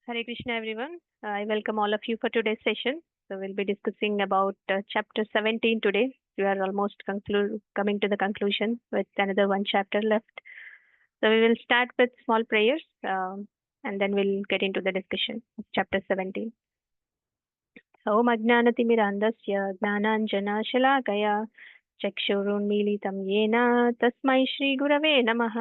Hare Krishna, everyone. I welcome all of you for today's session. So we'll be discussing about chapter 17 today. We are almost coming to the conclusion with another one chapter left. So we will start with small prayers, and then we'll get into the discussion of chapter 17. ॐ अज्ञानतिमिरान्धस्य ज्ञानाञ्जनशलाकया चक्षुरुन्मीलितं येन तस्मै श्रीगुरवे नमः।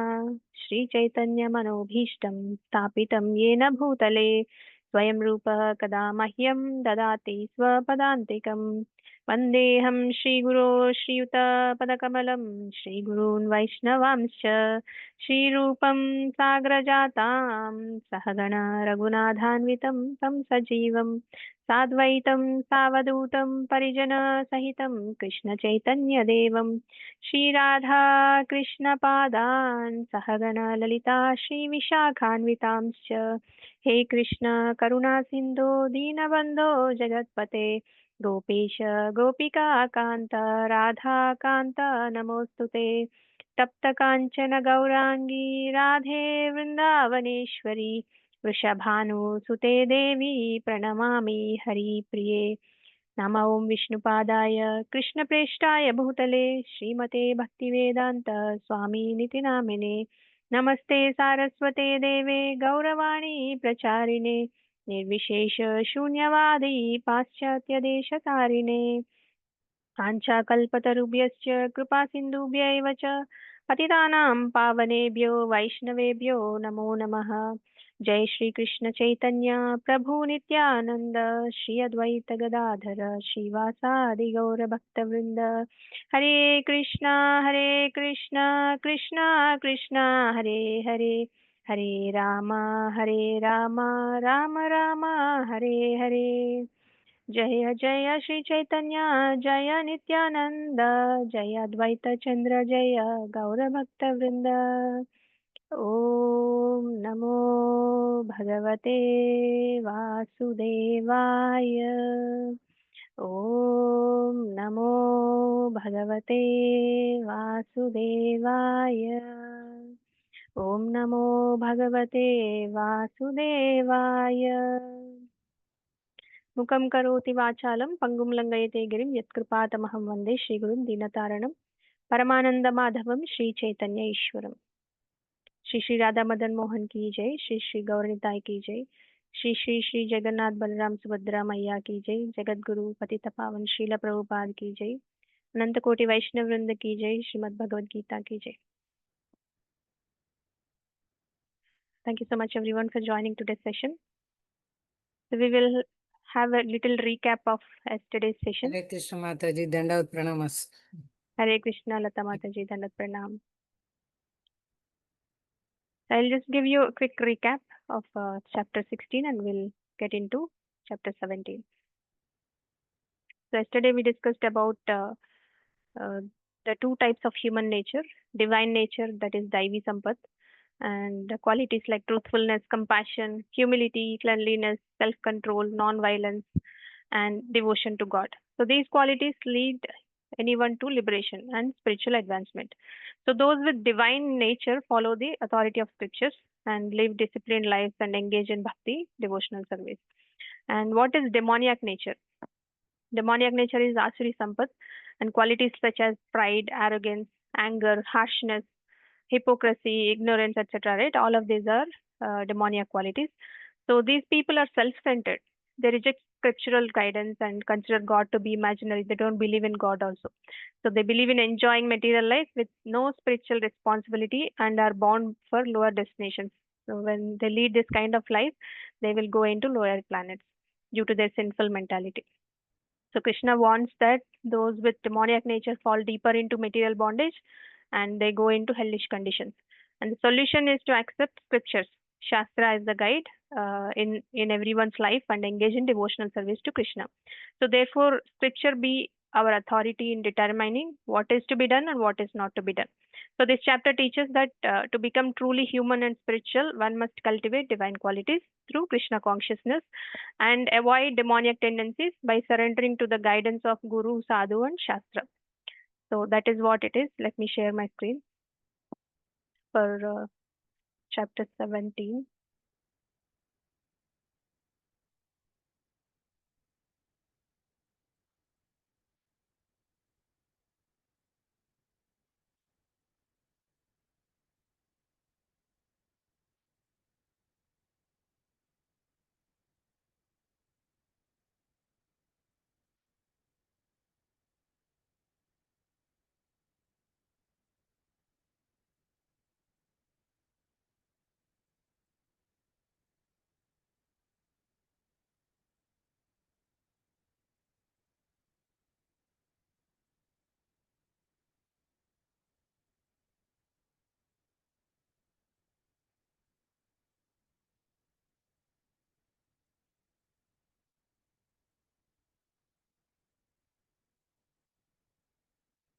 श्रीचैतन्यमनोभीष्टं स्थापितं येन भूतले स्वयं रूपः कदा मह्यं ददाति स्वपदान्तिकं। वन्देऽहं श्रीगुरो श्रीयुतपदकमलं श्रीगुरून् वैष्णवांश्च श्रीरूपं साग्रजातां सहगण रघुनाथान्वितं तं सजीवं साद्वैतं सावधूतं परिजनसहितं कृष्णचैतन्यदेवं श्रीराधा कृष्णपादान् सहगण ललिता श्रीविशाखान्वितांश्च। हे कृष्ण करुणा सिन्धो दीनबन्धो जगत्पते गोपेश गोपिकान्त राधाकान्त नमोऽस्तुते। तप्तकाञ्चन गौराङ्गी राधे वृन्दावनेश्वरी वृषभानुसुते देवी प्रणमामि हरिप्रिये। नमः ॐ विष्णुपादाय कृष्णप्रेष्ठाय भूतले श्रीमते भक्तिवेदान्त स्वामिनिति नामिने। नमस्ते सारस्वते देवे गौरवाणी प्रचारिणे निर्विशेष शून्यवादी पाश्चात्यदेशतारिणे। काञ्चाकल्पतरुभ्यश्च कृपासिन्धुभ्यैव च पतितानां पावनेभ्यो वैष्णवेभ्यो नमो नमः। जय श्री कृष्ण चैतन्य प्रभु नित्यानंद श्री अद्वैत गदाधर श्रीवासादि गौर भक्तवृंद। हरे कृष्णा कृष्णा कृष्णा हरे हरे हरे राम राम राम हरे हरे। जय जय श्री चैतन्य जय नित्यानंद जय अद्वैत चंद्र जय गौर भक्तवृंद। ॐ नमो भगवते वासुदेवाय। ॐ नमो भगवते वासुदेवाय। ॐ नमो भगवते वासुदेवाय। मुखं करोति वाचालं पंगुं लङ्घयते गिरिं यत्कृपातमहं वन्दे श्रीगुरुं दीनतारणं परमानन्दमाधवं श्रीचैतन्य ईश्वरम्। श्री श्री राधा मदन मोहन की जय। श्री श्री गौरनिताय की जय। श्री श्री श्री जगन्नाथ बलराम सुभद्रा मैया की जय। जगत गुरु पतित पावन श्रील प्रभुपाद की जय। अनंत कोटि वैष्णव वृंद की जय। श्रीमद् भगवद गीता की जय। Thank you so much everyone for joining today's session. So we will have a little recap of yesterday's session. Hare Krishna Mataji, Dandavat Pranamas. Hare Krishna Lata Mataji, Dandavat Pranam. I'll just give you a quick recap of chapter 16 and we'll get into chapter 17. So yesterday we discussed about uh, the two types of human nature: divine nature, that is Daivi Sampat, and the qualities like truthfulness, compassion, humility, cleanliness, self-control, non-violence, and devotion to God. So these qualities lead anyone to liberation and spiritual advancement. So those with divine nature follow the authority of scriptures and live disciplined lives and engage in bhakti, devotional service. And what is demoniac nature? Demoniac nature is Asuri Sampat, and qualities such as pride, arrogance, anger, harshness, hypocrisy, ignorance, etc. Right? All of these are demoniac qualities. So these people are self-centered. They reject scriptural guidance and consider God to be imaginary. They don't believe in God also. So they believe in enjoying material life with no spiritual responsibility and are bound for lower destinations. So when they lead this kind of life, they will go into lower planets due to their sinful mentality. So Krishna warns that those with demoniac nature fall deeper into material bondage and they go into hellish conditions. And the solution is to accept scriptures, Shastra as the guide in everyone's life and engage in devotional service to Krishna. So therefore, scripture be our authority in determining what is to be done and what is not to be done. So this chapter teaches that to become truly human and spiritual, one must cultivate divine qualities through Krishna consciousness and avoid demoniac tendencies by surrendering to the guidance of Guru, Sadhu, and Shastra. So that is what it is. Let me share my screen for chapter 17.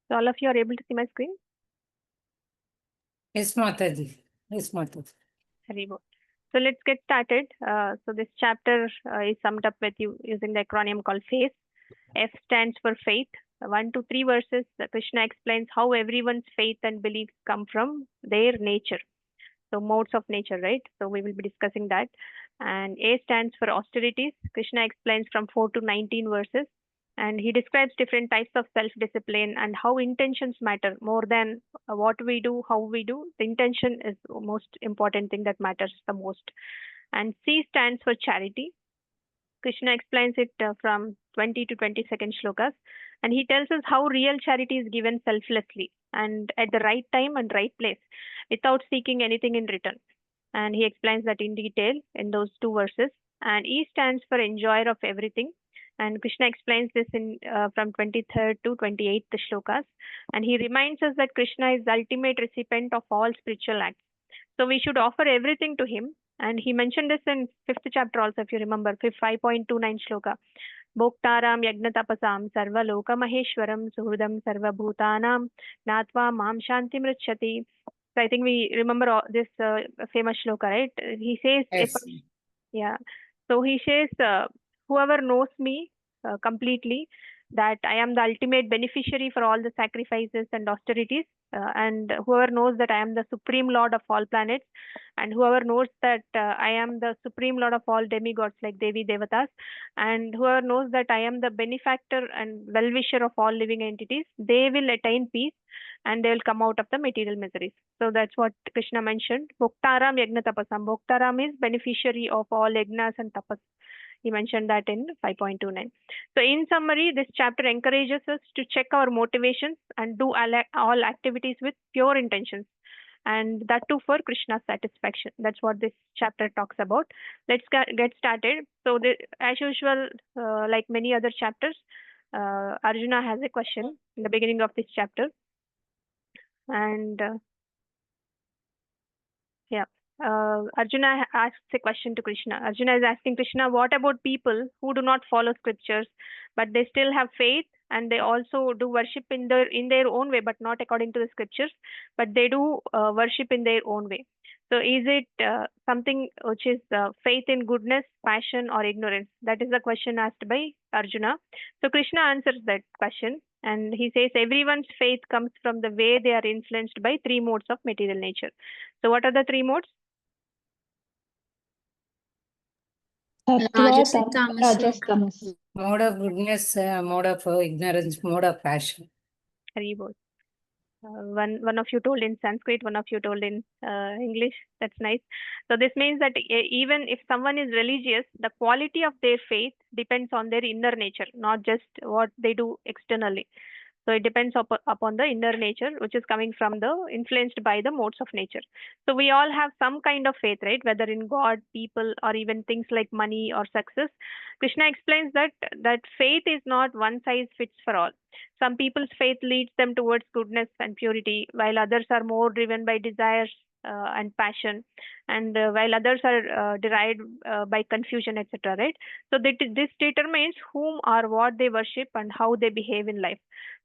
So all of you are able to see my screen? Yes, Mataji. Yes, Mataji. Very good. So let's get started. So this chapter is summed up with you using the acronym called FAITH. F stands for faith. 1 to 3 verses, Krishna explains how everyone's faith and beliefs come from their nature. So modes of nature, right? So we will be discussing that. And A stands for austerities. Krishna explains from 4 to 19 verses. And he describes different types of self-discipline and how intentions matter more than what we do, how we do. The intention is the most important thing that matters the most. And C stands for charity. Krishna explains it from 20 to 22nd shlokas, and he tells us how real charity is given selflessly and at the right time and right place without seeking anything in return. And he explains that in detail in those 2 verses. And E stands for enjoyer of everything. And Krishna explains this in from 23rd to 28th shlokas. And he reminds us that Krishna is the ultimate recipient of all spiritual acts. So we should offer everything to him. And he mentioned this in 5th chapter also, if you remember, 5.29 shloka. Bhoktaram yagnatapasam sarva loka maheshwaram suhridam sarva bhutanam natva mam shanti mrichyati. So I think we remember this famous shloka, right? He says, if Yes. yeah. So he says, whoever knows me completely, that I am the ultimate beneficiary for all the sacrifices and austerities, and whoever knows that I am the supreme lord of all planets, and whoever knows that I am the supreme lord of all demigods like Devi Devatas, and whoever knows that I am the benefactor and well-wisher of all living entities, they will attain peace and they will come out of the material miseries. So that's what Krishna mentioned. Bhoktaram yagna tapasam. Bhoktaram is beneficiary of all yagnas and tapas. He mentioned that in 5.29. So in summary, this chapter encourages us to check our motivations and do all activities with pure intentions. And that too for Krishna's satisfaction. That's what this chapter talks about. Let's get started. So as usual, like many other chapters, Arjuna has a question in the beginning of this chapter. And yeah, Arjuna asks a question to Krishna. Arjuna is asking Krishna, what about people who do not follow scriptures, but they still have faith and they also do worship in their own way, but not according to the scriptures, but they do worship in their own way. So is it something which is faith in goodness, passion, or ignorance? That is the question asked by Arjuna. So Krishna answers that question. And he says everyone's faith comes from the way they are influenced by 3 modes of material nature. So what are the 3 modes? Sattva, Rajasi, Tamas, Tamas, Rajas, Tamas. Mode of goodness, mode of ignorance, mode of passion. Haribol. One of you told in Sanskrit, one of you told in English. That's nice. So this means that even if someone is religious, the quality of their faith depends on their inner nature, not just what they do externally. So it depends upon the inner nature, which is coming from influenced by the modes of nature. So we all have some kind of faith, right? Whether in God, people, or even things like money or success. Krishna explains that faith is not one size fits for all. Some people's faith leads them towards goodness and purity, while others are more driven by desires and passion, and while others are derived by confusion, etc. Right? So this determines whom or what they worship and how they behave in life.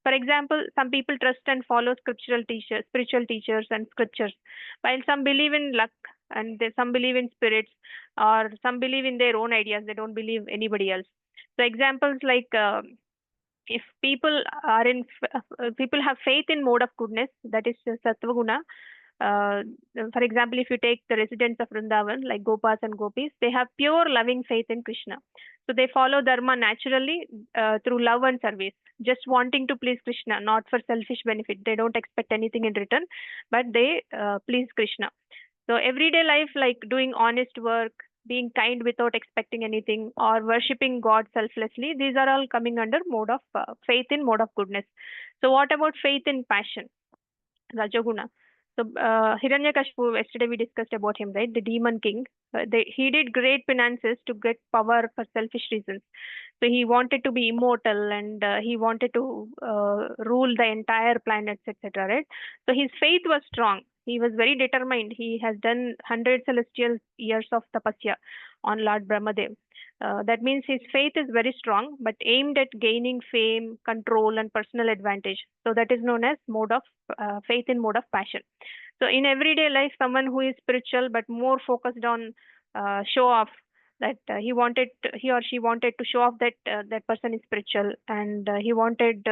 For example, some people trust and follow spiritual teachers and scriptures, while some believe in luck and some believe in spirits, or some believe in their own ideas. They don't believe anybody else. So examples like if people have faith in mode of goodness, that is sattva guna. uh, for example, if you take the residents of Vrindavan like Gopas and Gopis, they have pure loving faith in Krishna. So they follow dharma naturally through love and service, just wanting to please Krishna, not for selfish benefit. They don't expect anything in return, but they please Krishna. So everyday life, like doing honest work, being kind without expecting anything, or worshipping God selflessly, these are all coming under mode of faith in mode of goodness. So what about faith in passion, Rajaguna? So Hiranyakashipu, yesterday we discussed about him, right? The demon king. He did great penances to get power for selfish reasons. So he wanted to be immortal, and he wanted to rule the entire planets, etc. Right? So his faith was strong. He was very determined. He has done 100 celestial years of tapasya on Lord Brahmadev. That means his faith is very strong, but aimed at gaining fame, control, and personal advantage. So that is known as mode of faith in mode of passion. So in everyday life, someone who is spiritual but more focused on show off, that he or she wanted to show off that that person is spiritual, and he wanted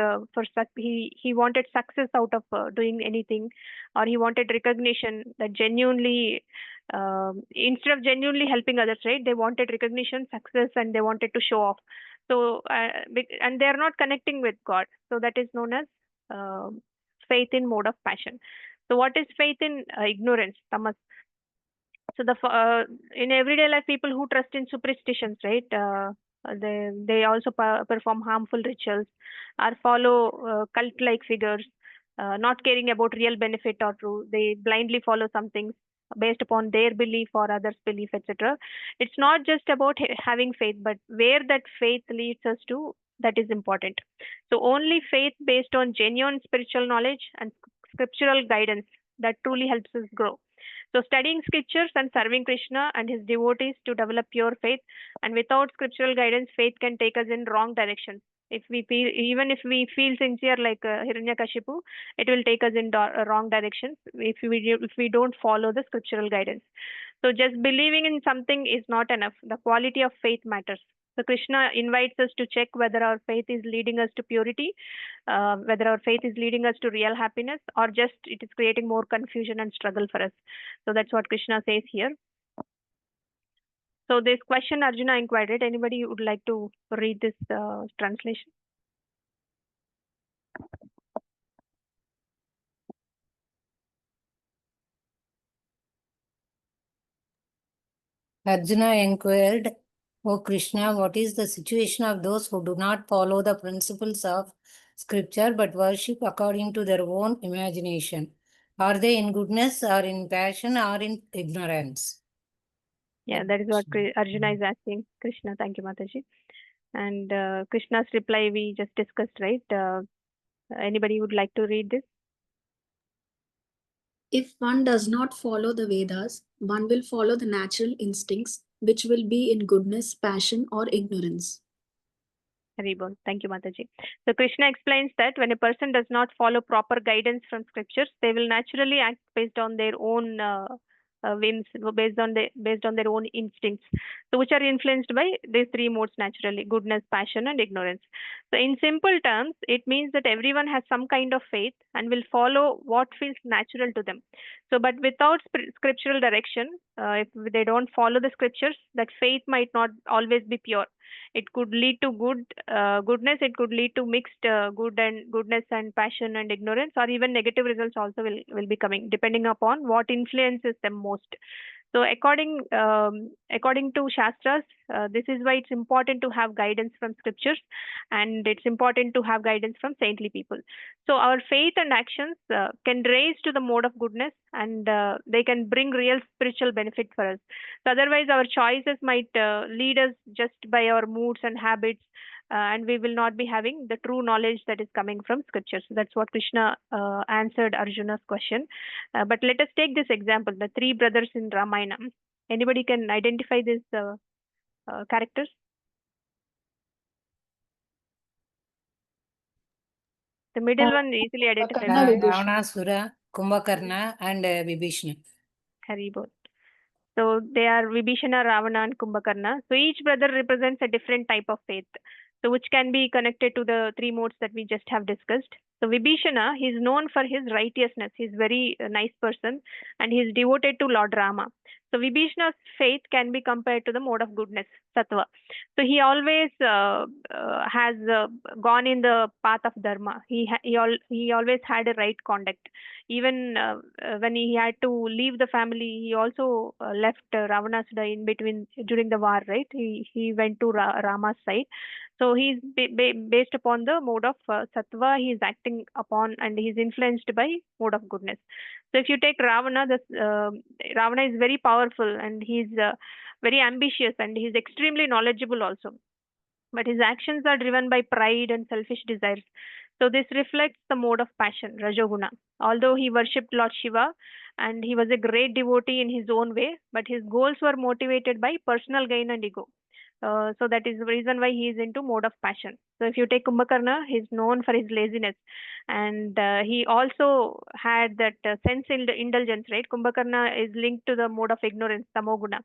he wanted success out of doing anything, or he wanted recognition, that genuinely instead of genuinely helping others, right, they wanted recognition, success, and they wanted to show off. So and they are not connecting with God, so that is known as uh, faith in mode of passion. So what is faith in ignorance, tamas? So in everyday life, people who trust in superstitions, right? They also perform harmful rituals, or follow cult-like figures, not caring about real benefit or true. They blindly follow some things based upon their belief or others' belief, etc. It's not just about having faith, but where that faith leads us to. That is important. So only faith based on genuine spiritual knowledge and scriptural guidance that truly helps us grow. So, studying scriptures and serving Krishna and his devotees to develop pure faith, and without scriptural guidance, faith can take us in wrong directions. If we feel, even if we feel sincere like Hiranyakashipu, it will take us in wrong directions if we don't follow the scriptural guidance. So, just believing in something is not enough. The quality of faith matters. So Krishna invites us to check whether our faith is leading us to purity, whether our faith is leading us to real happiness, or just it is creating more confusion and struggle for us. So that's what Krishna says here. So this question Arjuna inquired, right? Anybody would like to read this translation? Arjuna inquired, O Krishna, what is the situation of those who do not follow the principles of scripture but worship according to their own imagination? Are they in goodness or in passion or in ignorance? Yeah, that is what Arjuna is asking Krishna. Thank you, Mataji. And Krishna's reply we just discussed, right? Anybody would like to read this? If one does not follow the Vedas, one will follow the natural instincts, which will be in goodness, passion, or ignorance. Haribol. Thank you, Mataji. So Krishna explains that when a person does not follow proper guidance from scriptures, they will naturally act based on their own whims, based on their own instincts, so which are influenced by these three modes naturally: goodness, passion, and ignorance. So in simple terms, it means that everyone has some kind of faith and will follow what feels natural to them. So, but without scriptural direction, if they don't follow the scriptures, that faith might not always be pure. It could lead to goodness, it could lead to mixed goodness and passion and ignorance, or even negative results also will be coming, depending upon what influences them most. So according to Shastras, this is why it's important to have guidance from scriptures, and it's important to have guidance from saintly people. So our faith and actions can raise to the mode of goodness, and they can bring real spiritual benefit for us. So otherwise, our choices might lead us just by our moods and habits, and we will not be having the true knowledge that is coming from scriptures. So that's what Krishna answered Arjuna's question. But let us take this example: the three brothers in Ramayana. Anybody can identify these characters? The middle one easily identifiable, right? Ravana, Kumbhakarna, and Vibhishana. Haribol. So they are Vibhishana, Ravana, and Kumbhakarna. So each brother represents a different type of faith, so which can be connected to the three modes that we just have discussed. So Vibhishana, he is known for his righteousness. He's very nice person, and he is devoted to Lord Rama. So Vibhishana's faith can be compared to the mode of goodness, sattva. So he always has gone in the path of dharma. He always had a right conduct. Even when he had to leave the family, he also left Ravanasada in between during the war, right? He went to Rama's side. So he's based upon the mode of sattva. He is acting upon, and he's influenced by mode of goodness. So if you take Ravana, Ravana is very powerful, and he's very ambitious, and he's extremely knowledgeable also. But his actions are driven by pride and selfish desires. So this reflects the mode of passion, Rajoguna. Although he worshipped Lord Shiva and he was a great devotee in his own way, but his goals were motivated by personal gain and ego. So that is the reason why he is into mode of passion. So if you take Kumbhakarna, he is known for his laziness, and he also had that sense indulgence, right? Kumbhakarna is linked to the mode of ignorance, tamoguna.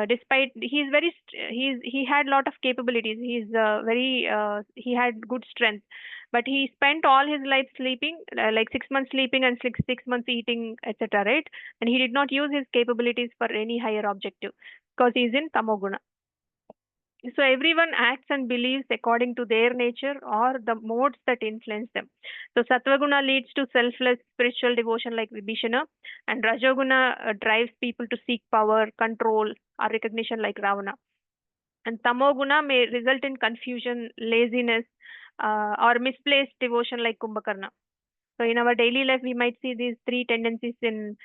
Despite he's very he had lot of capabilities. He's very he had good strength, but he spent all his life sleeping, like 6 months sleeping and 6 months eating, etc. Right? And he did not use his capabilities for any higher objective because he's in tamoguna. So everyone acts and believes according to their nature or the modes that influence them. So Satvaguna leads to selfless spiritual devotion like Vibhishana, and Rajoguna drives people to seek power, control, or recognition like Ravana. And Tamoguna may result in confusion, laziness, or misplaced devotion like Kumbhakarna. So in our daily life, we might see these three tendencies in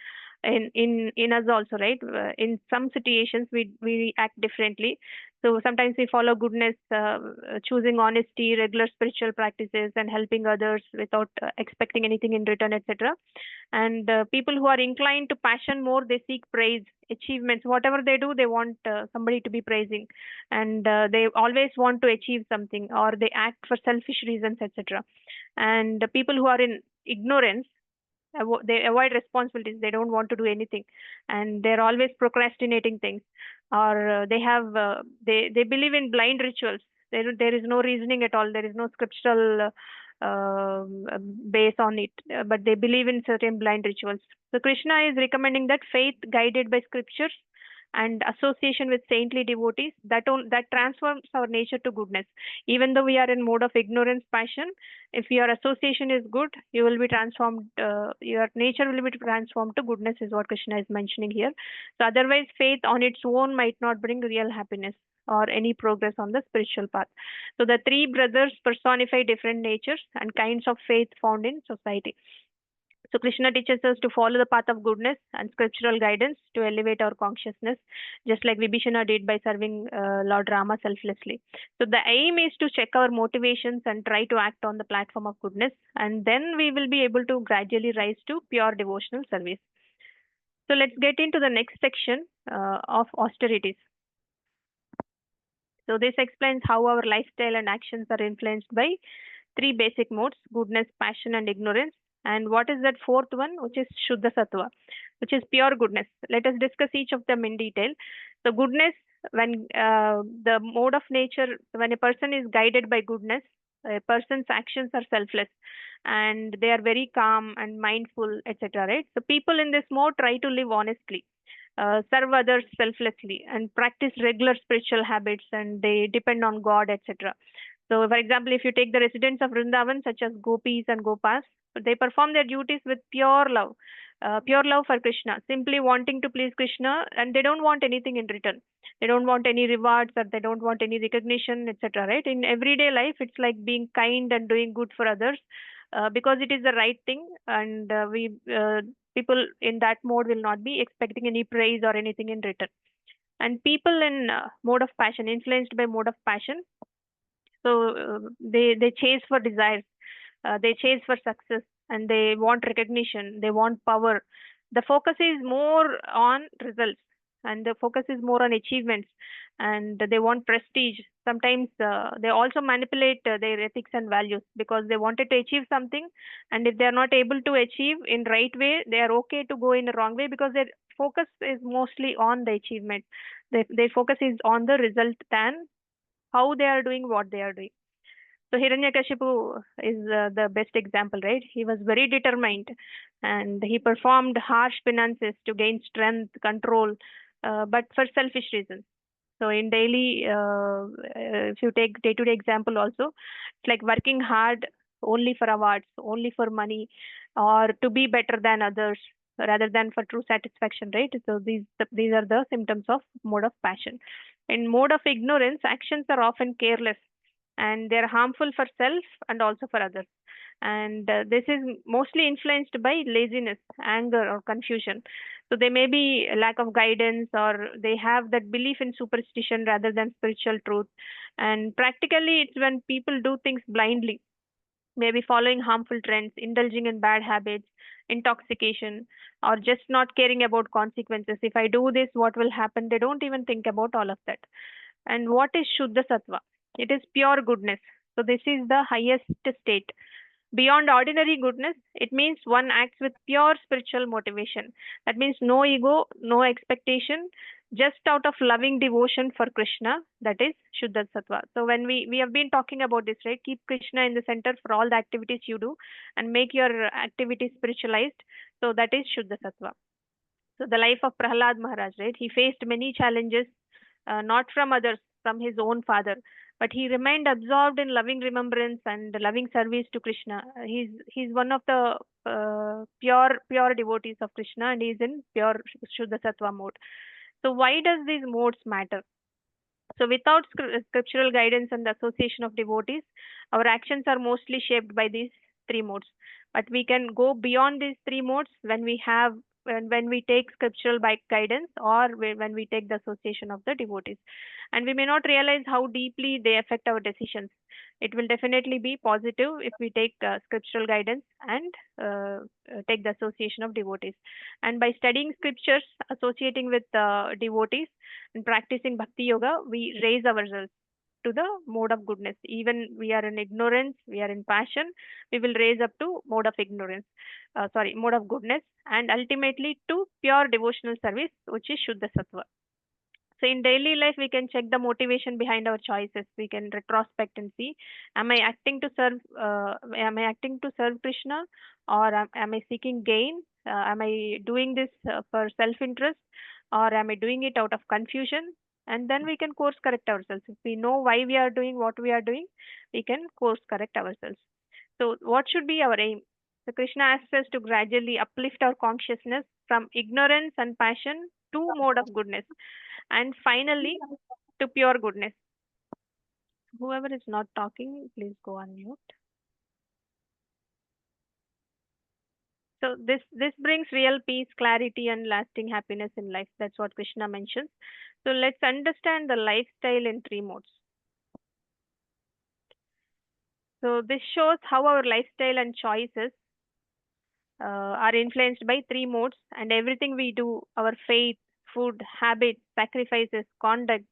us also, right? In some situations, we act differently. So sometimes we follow goodness, choosing honesty, regular spiritual practices, and helping others without expecting anything in return, etc. And people who are inclined to passion more, they seek praise, achievements, whatever they do, they want somebody to be praising, and they always want to achieve something, or they act for selfish reasons, etc. And the people who are in ignorance, they avoid responsibilities, they don't want to do anything, and they're always procrastinating things, or they believe in blind rituals. There is no reasoning at all, there is no scriptural base on it, but they believe in certain blind rituals. So Krishna is recommending that faith guided by scriptures and association with saintly devotees, that transforms our nature to goodness. Even though we are in mode of ignorance, passion, if your association is good, you will be transformed, your nature will be transformed to goodness, is what Krishna is mentioning here. So otherwise faith on its own might not bring real happiness or any progress on the spiritual path. So the three brothers personify different natures and kinds of faith found in society. So Krishna teaches us to follow the path of goodness and scriptural guidance to elevate our consciousness, just like Vibhishana did by serving Lord Rama selflessly. So the aim is to check our motivations and try to act on the platform of goodness, and then we will be able to gradually rise to pure devotional service. So let's get into the next section of austerities. So this explains how our lifestyle and actions are influenced by three basic modes: goodness, passion, and ignorance. And what is that fourth one, which is Shuddha Sattva, which is pure goodness? Let us discuss each of them in detail. So, goodness, when the mode of nature, when a person is guided by goodness, a person's actions are selfless and they are very calm and mindful, etc. Right? So, people in this mode try to live honestly. Serve others selflessly and practice regular spiritual habits, and they depend on God, etc. So, for example, if you take the residents of Vrindavan, such as gopis and gopas, they perform their duties with pure love for Krishna, simply wanting to please Krishna, and they don't want anything in return. They don't want any rewards, or they don't want any recognition, etc. Right? In everyday life, it's like being kind and doing good for others, because it is the right thing, and we people in that mode will not be expecting any praise or anything in return. And people in mode of passion, influenced by mode of passion, so they chase for desires, they chase for success, and they want recognition, they want power. The focus is more on results, and the focus is more on achievements, and they want prestige. Sometimes they also manipulate their ethics and values because they wanted to achieve something, and if they are not able to achieve in right way, they are okay to go in a wrong way because their focus is mostly on the achievement. Their focus is on the result than how they are doing what they are doing. So Hiranyakashipu is the best example, right? He was very determined, and he performed harsh penances to gain strength, control, but for selfish reasons. So in daily, if you take day-to-day example also, it's like working hard only for awards, only for money, or to be better than others rather than for true satisfaction, right? So these are the symptoms of mode of passion. In mode of ignorance, actions are often careless, and they're harmful for self and also for others. And this is mostly influenced by laziness, anger, or confusion. So they may be a lack of guidance, or they have that belief in superstition rather than spiritual truth. And practically, it's when people do things blindly, maybe following harmful trends, indulging in bad habits, intoxication, or just not caring about consequences. If I do this, what will happen? They don't even think about all of that. And what is Shuddha Sattva? It is pure goodness. So this is the highest state. Beyond ordinary goodness, it means one acts with pure spiritual motivation. That means no ego, no expectation, just out of loving devotion for Krishna. That is Shuddha Sattva. So when we have been talking about this, right? Keep Krishna in the center for all the activities you do and make your activities spiritualized. So that is Shuddha Sattva. So the life of Prahlad Maharaj, right? He faced many challenges, not from others, from his own father, but he remained absorbed in loving remembrance and loving service to Krishna. He's one of the pure devotees of Krishna, and he's in pure Shuddha Sattva mode. So why does these modes matter? So without scriptural guidance and the association of devotees, our actions are mostly shaped by these three modes. But we can go beyond these three modes when we have when we take scriptural guidance, or when we take the association of the devotees. And we may not realize how deeply they affect our decisions. It will definitely be positive if we take scriptural guidance and take the association of devotees. And by studying scriptures, associating with devotees, and practicing bhakti yoga, we raise ourselves to the mode of goodness. Even we are in ignorance, we are in passion, we will raise up to mode of ignorance, mode of goodness, and ultimately to pure devotional service, which is Shuddha Sattva. So in daily life, we can check the motivation behind our choices. We can retrospect and see, am I acting to serve? Am I acting to serve Krishna, or am I seeking gain? Am I doing this for self-interest, or am I doing it out of confusion? And then we can course correct ourselves. If we know why we are doing what we are doing, we can course correct ourselves. So what should be our aim? So Krishna asks us to gradually uplift our consciousness from ignorance and passion to mode of goodness, and finally to pure goodness. Whoever is not talking, please go on mute. So this brings real peace, clarity, and lasting happiness in life. That's what Krishna mentions. So let's understand the lifestyle in three modes. So this shows how our lifestyle and choices are influenced by three modes, and everything we do, our faith, food, habits, sacrifices, conduct,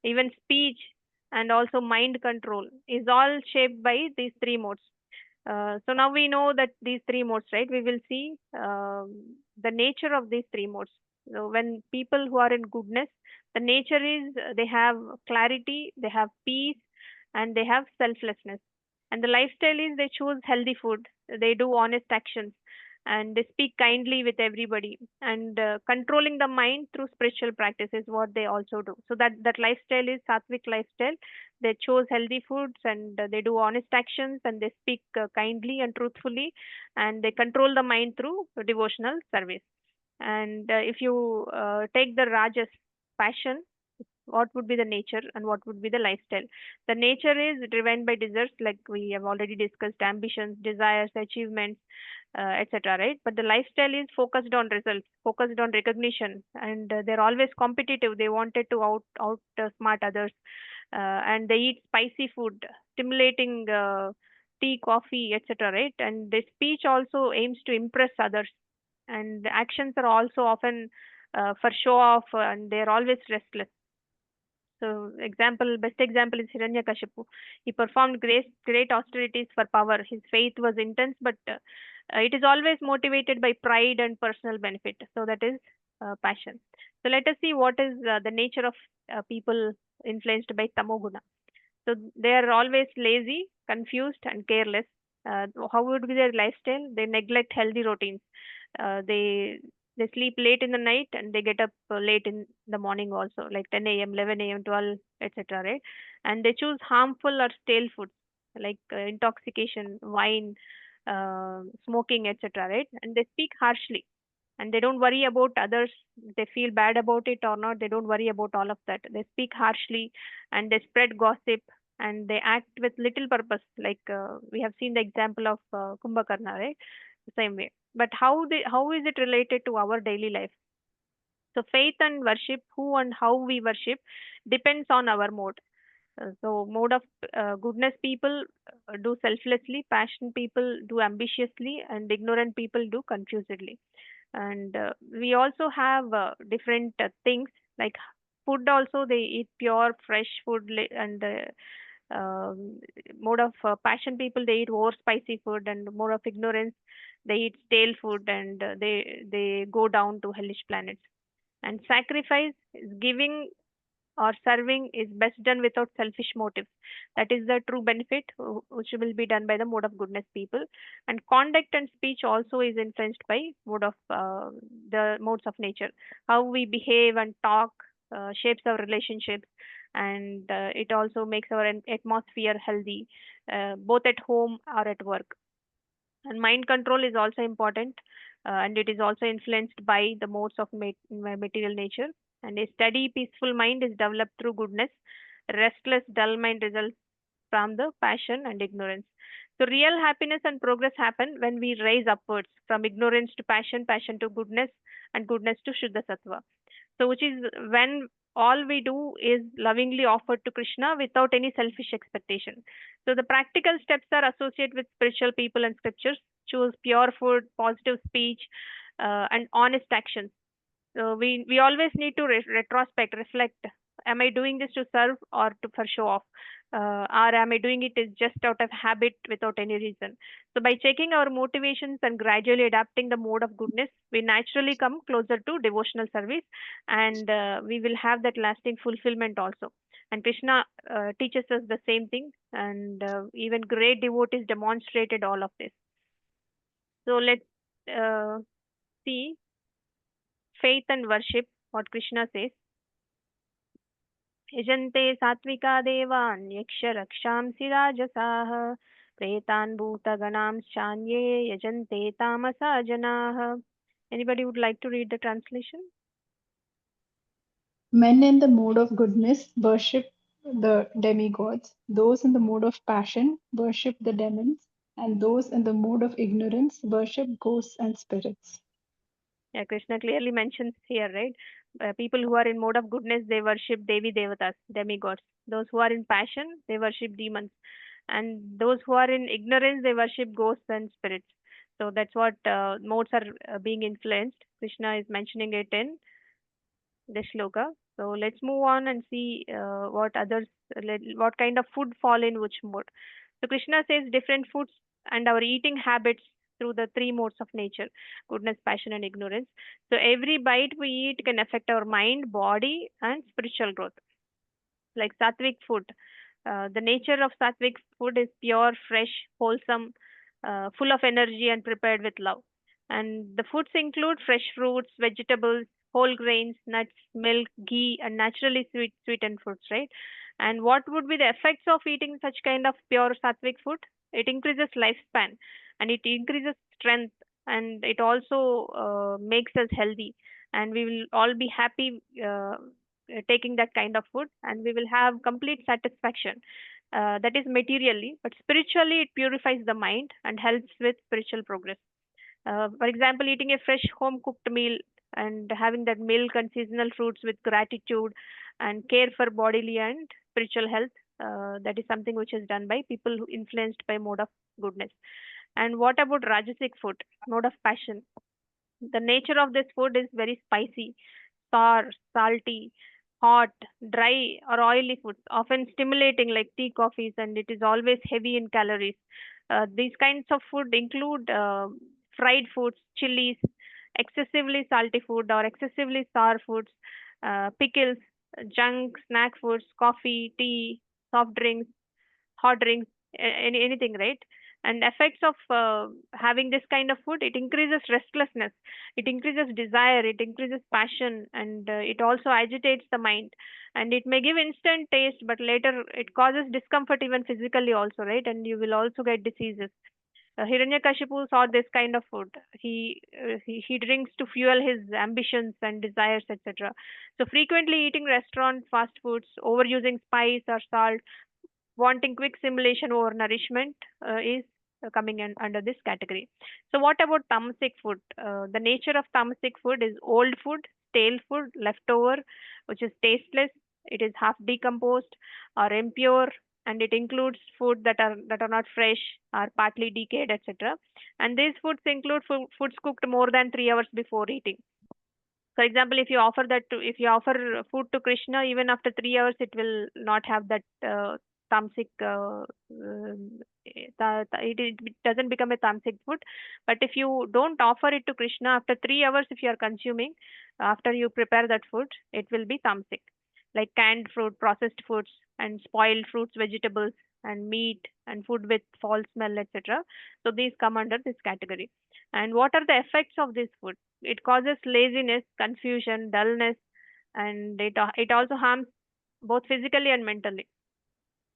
even speech, and also mind control is all shaped by these three modes. So now we know that these three modes, right? We will see the nature of these three modes. So when people who are in goodness, the nature is they have clarity, they have peace, and they have selflessness. And the lifestyle is they choose healthy food, they do honest actions, and they speak kindly with everybody, and controlling the mind through spiritual practice is what they also do. So that lifestyle is sattvic lifestyle. They chose healthy foods, and they do honest actions, and they speak kindly and truthfully, and they control the mind through devotional service. And if you take the rajas, passion, what would be the nature and what would be the lifestyle? The nature is driven by desires, like we have already discussed, ambitions, desires, achievements, etc., right? But the lifestyle is focused on results, focused on recognition, and they're always competitive. They wanted to out smart others, and they eat spicy food, stimulating tea, coffee, etc., right? And the speech also aims to impress others, and the actions are also often for show off, and they're always restless. So best example is Hiranyakashipu. He performed great austerities for power. His faith was intense, but it is always motivated by pride and personal benefit. So that is passion. So let us see what is the nature of people influenced by tamoguna. So they are always lazy, confused, and careless. How would be their lifestyle? They neglect healthy routines. They sleep late in the night, and they get up late in the morning also, like 10 a.m., 11 a.m., 12, etc., right? And they choose harmful or stale foods like intoxication, wine, smoking, etc., right? And they speak harshly, and they don't worry about others. They feel bad about it or not, they don't worry about all of that. They speak harshly, and they spread gossip, and they act with little purpose, like we have seen the example of Kumbhakarna, right? The same way. But how is it related to our daily life? So faith and worship, who and how we worship, depends on our mode. So mode of goodness people do selflessly, passion people do ambitiously, and ignorant people do confusedly. And we also have different things like food also they eat pure fresh food, and mode of passion people they eat over spicy food, and mode of ignorance they eat stale food, and they go down to hellish planets. And sacrifice is giving or serving is best done without selfish motives. That is the true benefit which will be done by the mode of goodness people. And conduct and speech also is influenced by mode of the modes of nature. How we behave and talk shapes our relationships, and it also makes our atmosphere healthy, both at home or at work. And mind control is also important, and it is also influenced by the modes of material nature. And a steady, peaceful mind is developed through goodness. Restless, dull mind results from the passion and ignorance. So, real happiness and progress happen when we rise upwards from ignorance to passion, passion to goodness, and goodness to Shuddha Sattva. So, which is when all we do is lovingly offered to Krishna without any selfish expectation. So, the practical steps are associated with spiritual people and scriptures. Choose pure food, positive speech, and honest actions. So we always need to retrospect, reflect. Am I doing this to serve or to for show off? Or am I doing it is just out of habit without any reason? So by checking our motivations and gradually adapting the mode of goodness, we naturally come closer to devotional service, and we will have that lasting fulfillment also. And Krishna teaches us the same thing, and even great devotees demonstrated all of this. So let's uh, see faith and worship, what Krishna says. यजन्ते सात्विका देवान् यक्ष रक्षांसि राजसाः प्रेतान् भूतगणांश्चान्ये यजन्ते तामसा जनाः. Anybody would like to read the translation? Men in the mood of goodness worship the demigods. Those in the mood of passion worship the demons. And those in the mood of ignorance worship ghosts and spirits. Yeah, Krishna clearly mentions here, right? People who are in mode of goodness, they worship Devi Devatas, demigods. Those who are in passion, they worship demons. And those who are in ignorance, they worship ghosts and spirits. So that's what modes are being influenced. Krishna is mentioning it in this shloka. So let's move on and see what others, what kind of food fall in which mode. So Krishna says different foods and our eating habits through the three modes of nature: goodness, passion, and ignorance. So every bite we eat can affect our mind, body, and spiritual growth. Like sattvic food, the nature of sattvic food is pure, fresh, wholesome, full of energy, and prepared with love. And the foods include fresh fruits, vegetables, whole grains, nuts, milk, ghee, and naturally sweetened foods, right? And what would be the effects of eating such kind of pure sattvic food? It increases lifespan, and it increases strength, and it also makes us healthy, and we will all be happy taking that kind of food, and we will have complete satisfaction. That is materially, but spiritually it purifies the mind and helps with spiritual progress. For example, eating a fresh home cooked meal and having that milk and seasonal fruits with gratitude and care for bodily and spiritual health, that is something which is done by people who influenced by mode of goodness. And what about rajasic food, mode of passion? The nature of this food is very spicy, sour, salty, hot, dry, or oily foods, often stimulating like tea, coffees, and it is always heavy in calories. These kinds of food include fried foods, chilies, excessively salty food or excessively sour foods, pickles, junk snack foods, coffee, tea, soft drinks, hot drinks, anything, right? And effects of having this kind of food, it increases restlessness, it increases desire, it increases passion, and it also agitates the mind. And it may give instant taste, but later it causes discomfort even physically also, right? And you will also get diseases. Hiranyakashipu saw this kind of food. He drinks to fuel his ambitions and desires, etc. So frequently eating restaurant fast foods, overusing spice or salt, wanting quick simulation over nourishment is coming in under this category. So what about tamasic food? The nature of tamasic food is old food, stale food, leftover, which is tasteless. It is half decomposed or impure, and it includes food that are not fresh or partly decayed, etc. And these foods include foods cooked more than 3 hours before eating. For example, if you offer food to Krishna, even after 3 hours, it will not have that tamasic. It doesn't become a tamasic food. But if you don't offer it to Krishna after 3 hours, if you are consuming after you prepare that food, it will be tamasic, like canned fruit, processed foods, and spoiled fruits, vegetables, and meat, and food with foul smell, etc. So these come under this category. And what are the effects of this food? It causes laziness, confusion, dullness, and it also harms both physically and mentally.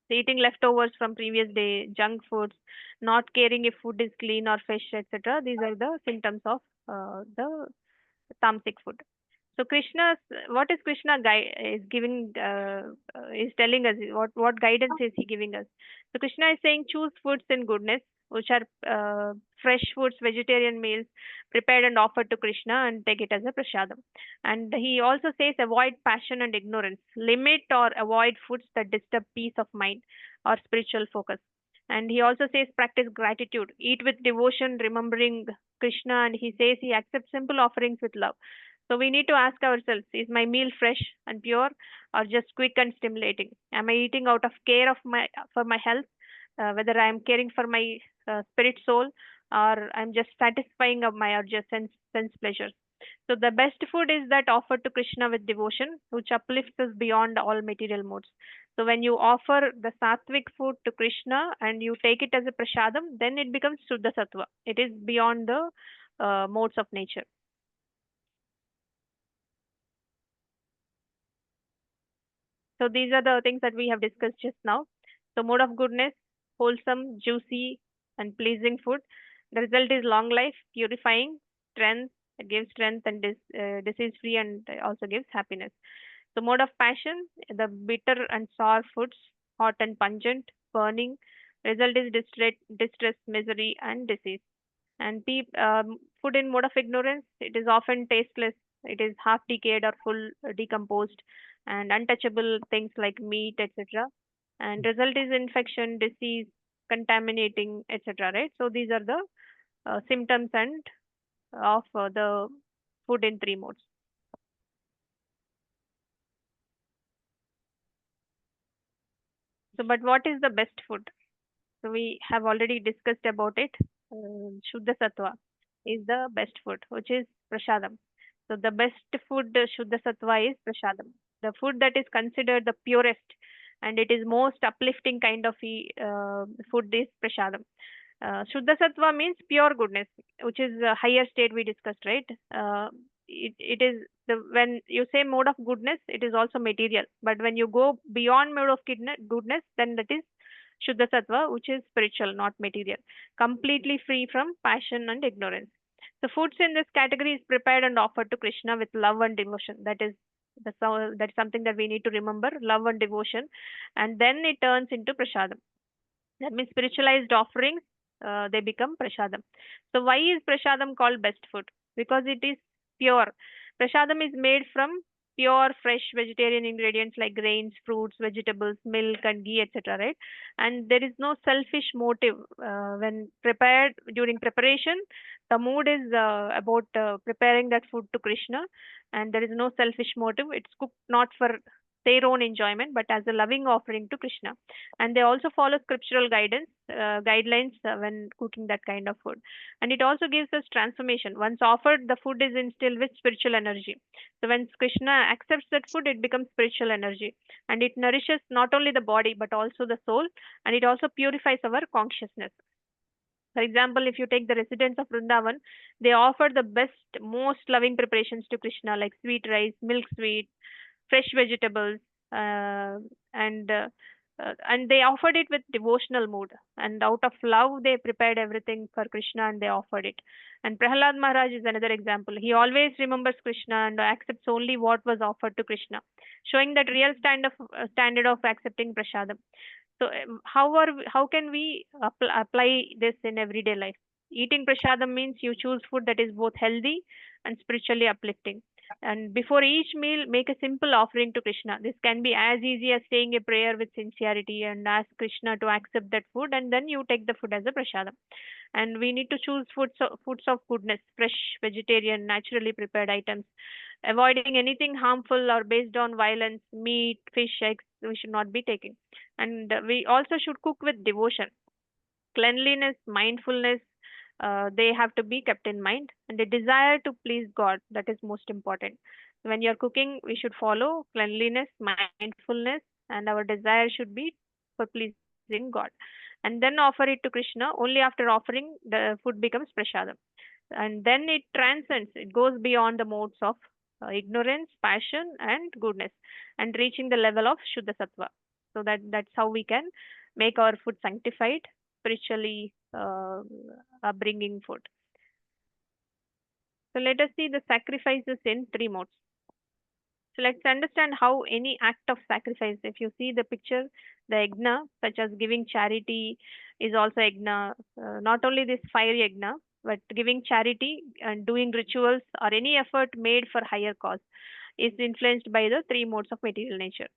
So eating leftovers from previous day, junk foods, not caring if food is clean or fresh, etc. These are the symptoms of the tamasic food. So what is Krishna is giving, is telling us, what guidance is he giving us? So Krishna is saying choose foods in goodness, which are fresh foods, vegetarian meals prepared and offered to Krishna, and take it as a prasadam. And he also says avoid passion and ignorance, limit or avoid foods that disturb peace of mind or spiritual focus. And he also says practice gratitude, eat with devotion, remembering Krishna, and he says he accepts simple offerings with love. So we need to ask ourselves, is my meal fresh and pure or just quick and stimulating? Am I eating out of care of for my health? Whether I am caring for my spirit soul, or I'm just satisfying of my urges, sense pleasures. So the best food is that offered to Krishna with devotion, which uplifts us beyond all material modes. So when you offer the sattvic food to Krishna and you take it as a prasadam, then it becomes Shuddha Sattva. It is beyond the modes of nature. So these are the things that we have discussed just now. So mode of goodness, wholesome, juicy, and pleasing food. The result is long life, purifying, strength, it gives strength and disease free, and also gives happiness. So mode of passion, the bitter and sour foods, hot and pungent, burning. Result is distress, misery, and disease. And food in mode of ignorance, it is often tasteless, it is half decayed or full decomposed, and untouchable things like meat, etc. And result is infection, disease, contaminating, etc. Right? So these are the symptoms and of the food in three modes. So, but what is the best food? So we have already discussed about it. Shuddha Sattva is the best food, which is prasadam. So the best food, Shuddha Sattva, is prasadam. The food that is considered the purest and it is most uplifting kind of food is prasadam. Shuddha Sattva means pure goodness, which is a higher state we discussed, right? It is when you say mode of goodness, it is also material. But when you go beyond mode of goodness, then that is Shuddha Sattva, which is spiritual, not material, completely free from passion and ignorance. The foods in this category is prepared and offered to Krishna with love and devotion. That is something that we need to remember: love and devotion, and then it turns into prasadam. That means spiritualized offerings, they become prasadam. So why is prasadam called best food? Because it is pure. Prasadam is made from pure, fresh vegetarian ingredients like grains, fruits, vegetables, milk, and ghee, etc. Right? And there is no selfish motive when prepared during preparation. The mood is about preparing that food to Krishna, and there is no selfish motive. It's cooked not for their own enjoyment, but as a loving offering to Krishna. And they also follow scriptural guidelines when cooking that kind of food. And it also gives us transformation. Once offered, the food is instilled with spiritual energy. So when Krishna accepts that food, it becomes spiritual energy, and it nourishes not only the body but also the soul, and it also purifies our consciousness. For example, if you take the residents of Vrindavan, they offer the best, most loving preparations to Krishna, like sweet rice, milk sweet, fresh vegetables, uh, and uh, and they offered it with devotional mood. And out of love, they prepared everything for Krishna and they offered it. And Prahlad Maharaj is another example. He always remembers Krishna and accepts only what was offered to Krishna, showing that real standard of accepting prasadam. So, how can we apply this in everyday life? Eating prasadam means you choose food that is both healthy and spiritually uplifting. And before each meal, make a simple offering to Krishna. This can be as easy as saying a prayer with sincerity and ask Krishna to accept that food, and then you take the food as a prasadam. And we need to choose foods of goodness, fresh, vegetarian, naturally prepared items, avoiding anything harmful or based on violence, meat, fish, eggs. We should not be taking, and we also should cook with devotion. Cleanliness, mindfulness, they have to be kept in mind, and the desire to please God, that is most important. When you're cooking, we should follow cleanliness, mindfulness, and our desire should be for pleasing God. And then offer it to Krishna. Only after offering, the food becomes prasadam. And then it transcends, it goes beyond the modes of ignorance, passion, and goodness, and reaching the level of Shuddha Sattva. So that's how we can make our food sanctified, spiritually bringing food. So let us see the sacrifices in three modes. So let's understand how any act of sacrifice, if you see the picture, the yagna, such as giving charity, is also yagna. Not only this fire yagna, but giving charity and doing rituals or any effort made for higher cause is influenced by the three modes of material nature.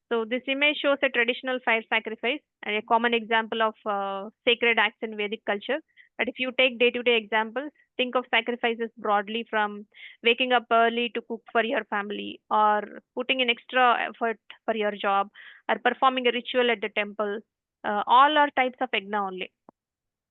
So this image shows a traditional fire sacrifice and a common example of sacred acts in Vedic culture. But if you take day-to-day examples, think of sacrifices broadly, from waking up early to cook for your family, or putting in extra effort for your job, or performing a ritual at the temple. All are types of yagna only.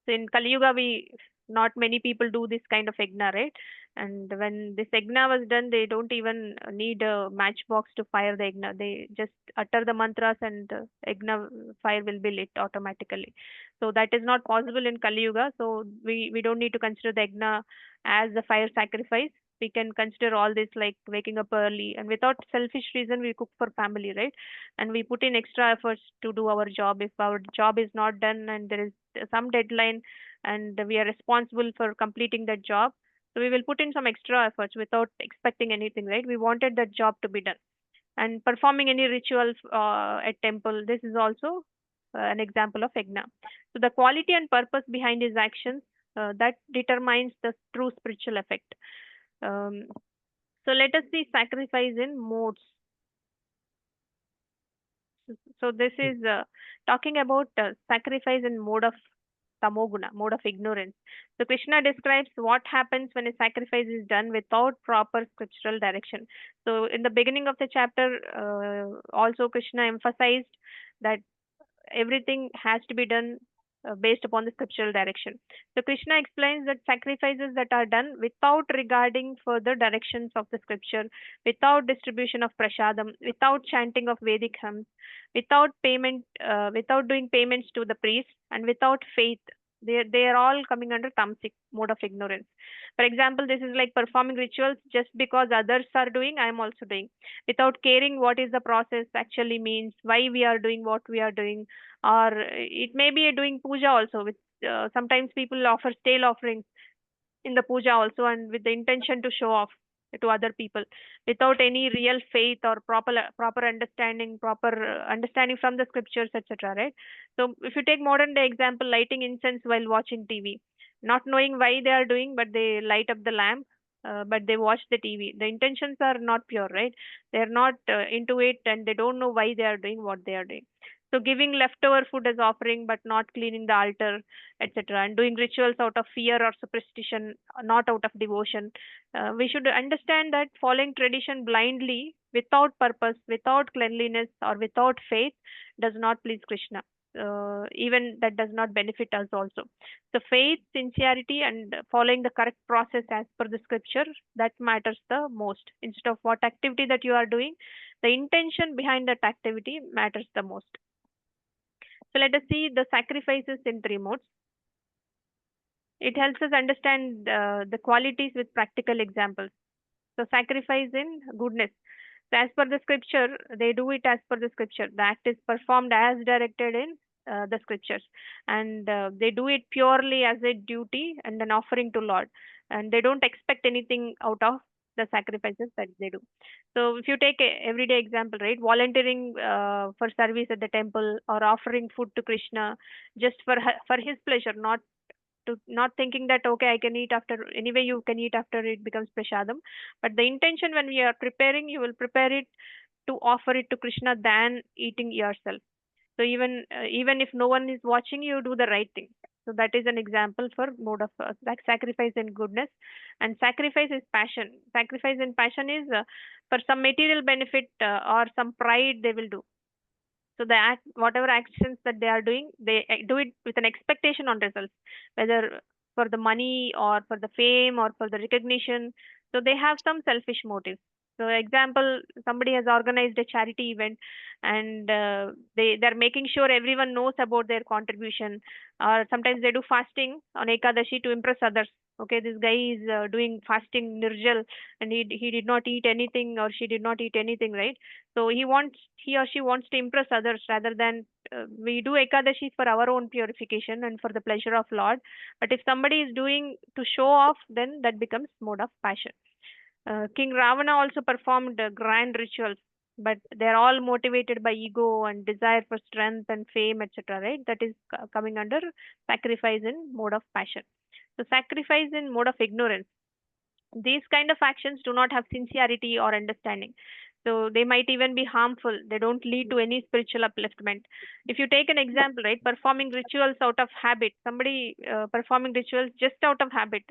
So in Kali Yuga, we not many people do this kind of yagna, right? And when this yagna was done, they don't even need a matchbox to fire the yagna. They just utter the mantras, and yagna fire will be lit automatically. So that is not possible in Kali Yuga. So we don't need to consider the yagna as a fire sacrifice. We can consider all this like waking up early, and without selfish reason we cook for family, right? And we put in extra efforts to do our job. If our job is not done and there is some deadline and we are responsible for completing that job, so we will put in some extra efforts without expecting anything, right? We wanted that job to be done. And performing any ritual at temple, this is also an example of yagna. So the quality and purpose behind his actions, that determines the true spiritual effect. um, so let us see sacrifice in modes. So this is talking about sacrifice in mode of tamoguna, mode of ignorance. So Krishna describes what happens when a sacrifice is done without proper scriptural direction. So in the beginning of the chapter, also Krishna emphasized that everything has to be done based upon the scriptural direction. So Krishna explains that sacrifices that are done without regarding further directions of the scripture, without distribution of prasadam, without chanting of Vedic hymns, without payment, without doing payments to the priest, and without faith, they are all coming under tamasic mode of ignorance. For example, this is like performing rituals just because others are doing, I am also doing, without caring what is the process actually means, why we are doing what we are doing. Or it may be doing puja also with sometimes people offer stale offerings in the puja also, and with the intention to show off to other people without any real faith or proper understanding, proper understanding from the scriptures, etc., right? So if you take modern day example, lighting incense while watching TV, not knowing why they are doing, but they light up the lamp, but they watch the TV, the intentions are not pure, right? They're not into it, and they don't know why they are doing what they are doing. So giving leftover food as offering but not cleaning the altar, etc., and doing rituals out of fear or superstition, not out of devotion. We should understand that following tradition blindly, without purpose, without cleanliness, or without faith, does not please Krishna. Even that does not benefit us also. So faith, sincerity, and following the correct process as per the scripture, that matters the most. Instead of what activity that you are doing, the intention behind that activity matters the most. So let us see the sacrifices in three modes. It helps us understand the qualities with practical examples. So sacrifice in goodness. So as per the scripture, they do it as per the scripture. The act is performed as directed in the scriptures, and they do it purely as a duty and an offering to Lord, and they don't expect anything out of the sacrifices that they do. So if you take a everyday example, right, volunteering for service at the temple, or offering food to Krishna just for his pleasure, not to not thinking that okay, I can eat after, anyway you can eat after it becomes prasadam, but the intention when we are preparing, you will prepare it to offer it to Krishna than eating yourself. So even if no one is watching, you do the right thing. So that is an example for mode of like sacrifice and goodness. And sacrifice is passion. Sacrifice and passion is for some material benefit or some pride they will do. So the act, whatever actions that they are doing, they do it with an expectation on results, whether for the money or for the fame or for the recognition. So they have some selfish motives. So example, somebody has organized a charity event, and they're making sure everyone knows about their contribution. Or sometimes they do fasting on Ekadashi to impress others. Okay, this guy is doing fasting nirjal, and he did not eat anything, or she did not eat anything, right? So he or she wants to impress others rather than we do Ekadashi for our own purification and for the pleasure of Lord. But if somebody is doing to show off, then that becomes mode of passion. King Ravana also performed grand rituals, but they're all motivated by ego and desire for strength and fame, etc. Right? That is coming under sacrifice in mode of passion. So sacrifice in mode of ignorance, these kind of actions do not have sincerity or understanding. So they might even be harmful. They don't lead to any spiritual upliftment. If you take an example, right, performing rituals out of habit, somebody performing rituals just out of habit,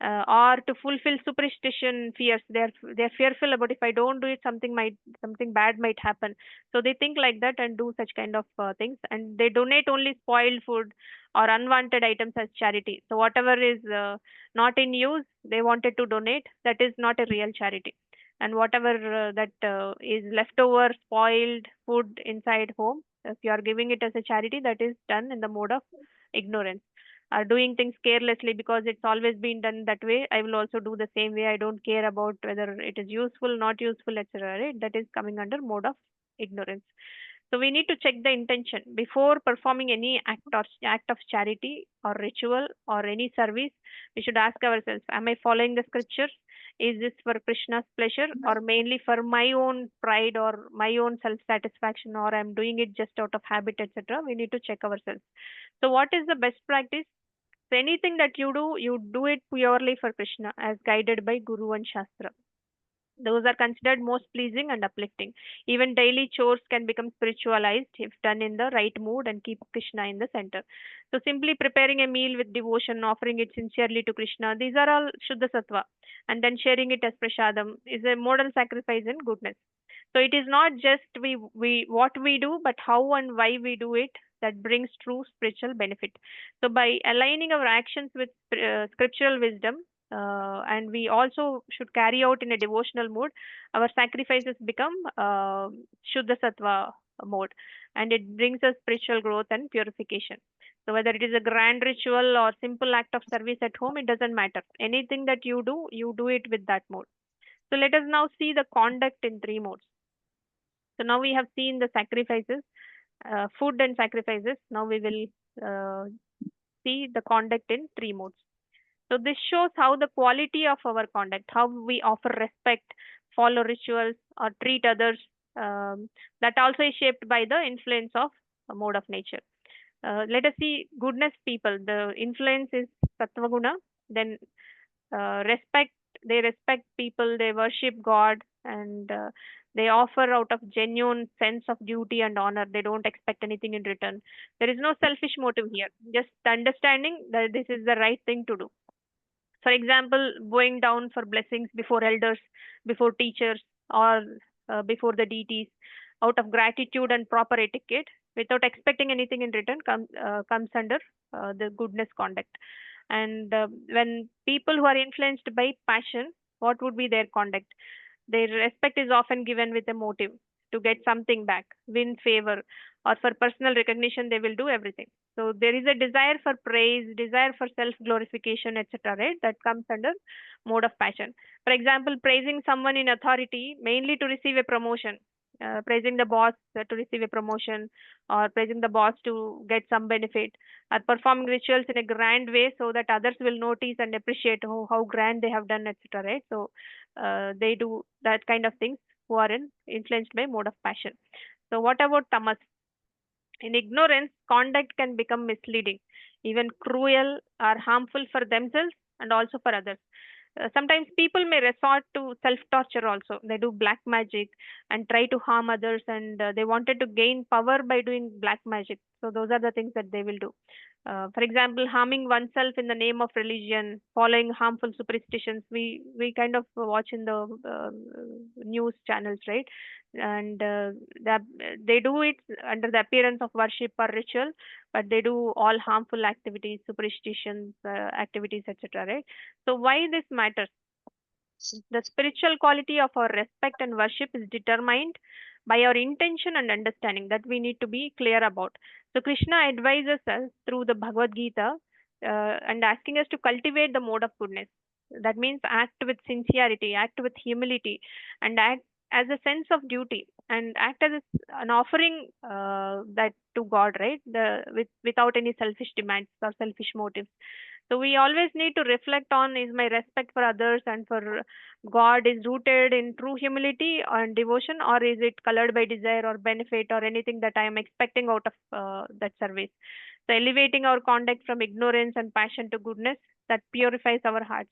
or to fulfill superstition fears. They're fearful about if I don't do it, something bad might happen. So they think like that and do such kind of things, and they donate only spoiled food or unwanted items as charity. So whatever is not in use, they wanted to donate, that is not a real charity. And whatever that is leftover spoiled food inside home, if you are giving it as a charity, that is done in the mode of ignorance. Are doing things carelessly because it's always been done that way, I will also do the same way, I don't care about whether it is useful, not useful, etc. Right? That is coming under mode of ignorance. So we need to check the intention before performing any act of charity or ritual or any service. We should ask ourselves, am I following the scriptures? Is this for Krishna's pleasure or mainly for my own pride or my own self satisfaction, or I'm doing it just out of habit, etc.? We need to check ourselves. So what is the best practice? So anything that you do it purely for Krishna as guided by Guru and Shastra. Those are considered most pleasing and uplifting. Even daily chores can become spiritualized if done in the right mood and keep Krishna in the center. So simply preparing a meal with devotion, offering it sincerely to Krishna, these are all Shuddha Sattva. And then sharing it as prasadam is a model sacrifice in goodness. So it is not just we what we do, but how and why we do it that brings true spiritual benefit. So by aligning our actions with scriptural wisdom, and we also should carry out in a devotional mode, our sacrifices become Shuddha Sattva mode, and it brings us spiritual growth and purification. So whether it is a grand ritual or simple act of service at home, it doesn't matter. Anything that you do it with that mode. So let us now see the conduct in three modes. So now we have seen the sacrifices, food and sacrifices. Now we will see the conduct in three modes. So this shows how the quality of our conduct, how we offer respect, follow rituals, or treat others, that also is shaped by the influence of a mode of nature. Let us see goodness people. The influence is sattva guna. Then respect, they respect people, they worship God, and they offer out of genuine sense of duty and honor. They don't expect anything in return. There is no selfish motive here, just understanding that this is the right thing to do. For example, bowing down for blessings before elders, before teachers, or before the deities, out of gratitude and proper etiquette, without expecting anything in return, comes under the goodness conduct. And when people who are influenced by passion, what would be their conduct? Their respect is often given with a motive to get something back, win favor, or for personal recognition, they will do everything. So there is a desire for praise, desire for self glorification, etc. Right? That comes under mode of passion. For example, praising someone in authority mainly to receive a promotion, praising the boss to receive a promotion, or praising the boss to get some benefit, or performing rituals in a grand way so that others will notice and appreciate how grand they have done, etc. Right? So they do that kind of things who are influenced by mode of passion. So what about tamas? In ignorance, conduct can become misleading. even cruel or harmful for themselves and also for others. Sometimes people may resort to self torture also. They do black magic and try to harm others, and they wanted to gain power by doing black magic. So, those are the things that they will do. For example, harming oneself in the name of religion, following harmful superstitions. We kind of watch in the news channels, right? And that they do it under the appearance of worship or ritual, but they do all harmful activities, superstitions, activities, etc. Right? So why this matters? The spiritual quality of our respect and worship is determined by our intention and understanding that we need to be clear about. So Krishna advises us through the Bhagavad Gita and asking us to cultivate the mode of goodness. That means act with sincerity, act with humility, and act as a sense of duty, and act as an offering that to God, right? Without any selfish demands or selfish motives. So we always need to reflect on, is my respect for others and for God is rooted in true humility and devotion, or is it colored by desire or benefit or anything that I am expecting out of that service? So elevating our conduct from ignorance and passion to goodness, that purifies our hearts,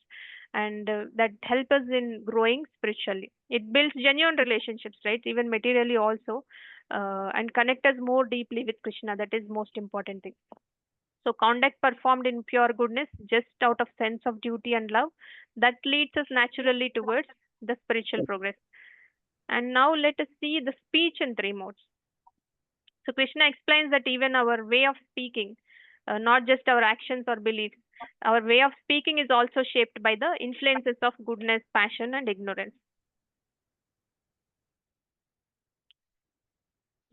and that help us in growing spiritually. It builds genuine relationships, right? Even materially also, and connect us more deeply with Krishna. That is most important thing. So conduct performed in pure goodness, just out of sense of duty and love, that leads us naturally towards the spiritual progress. And now let us see the speech in three modes. So Krishna explains that even our way of speaking, not just our actions or beliefs, our way of speaking is also shaped by the influences of goodness, passion, and ignorance.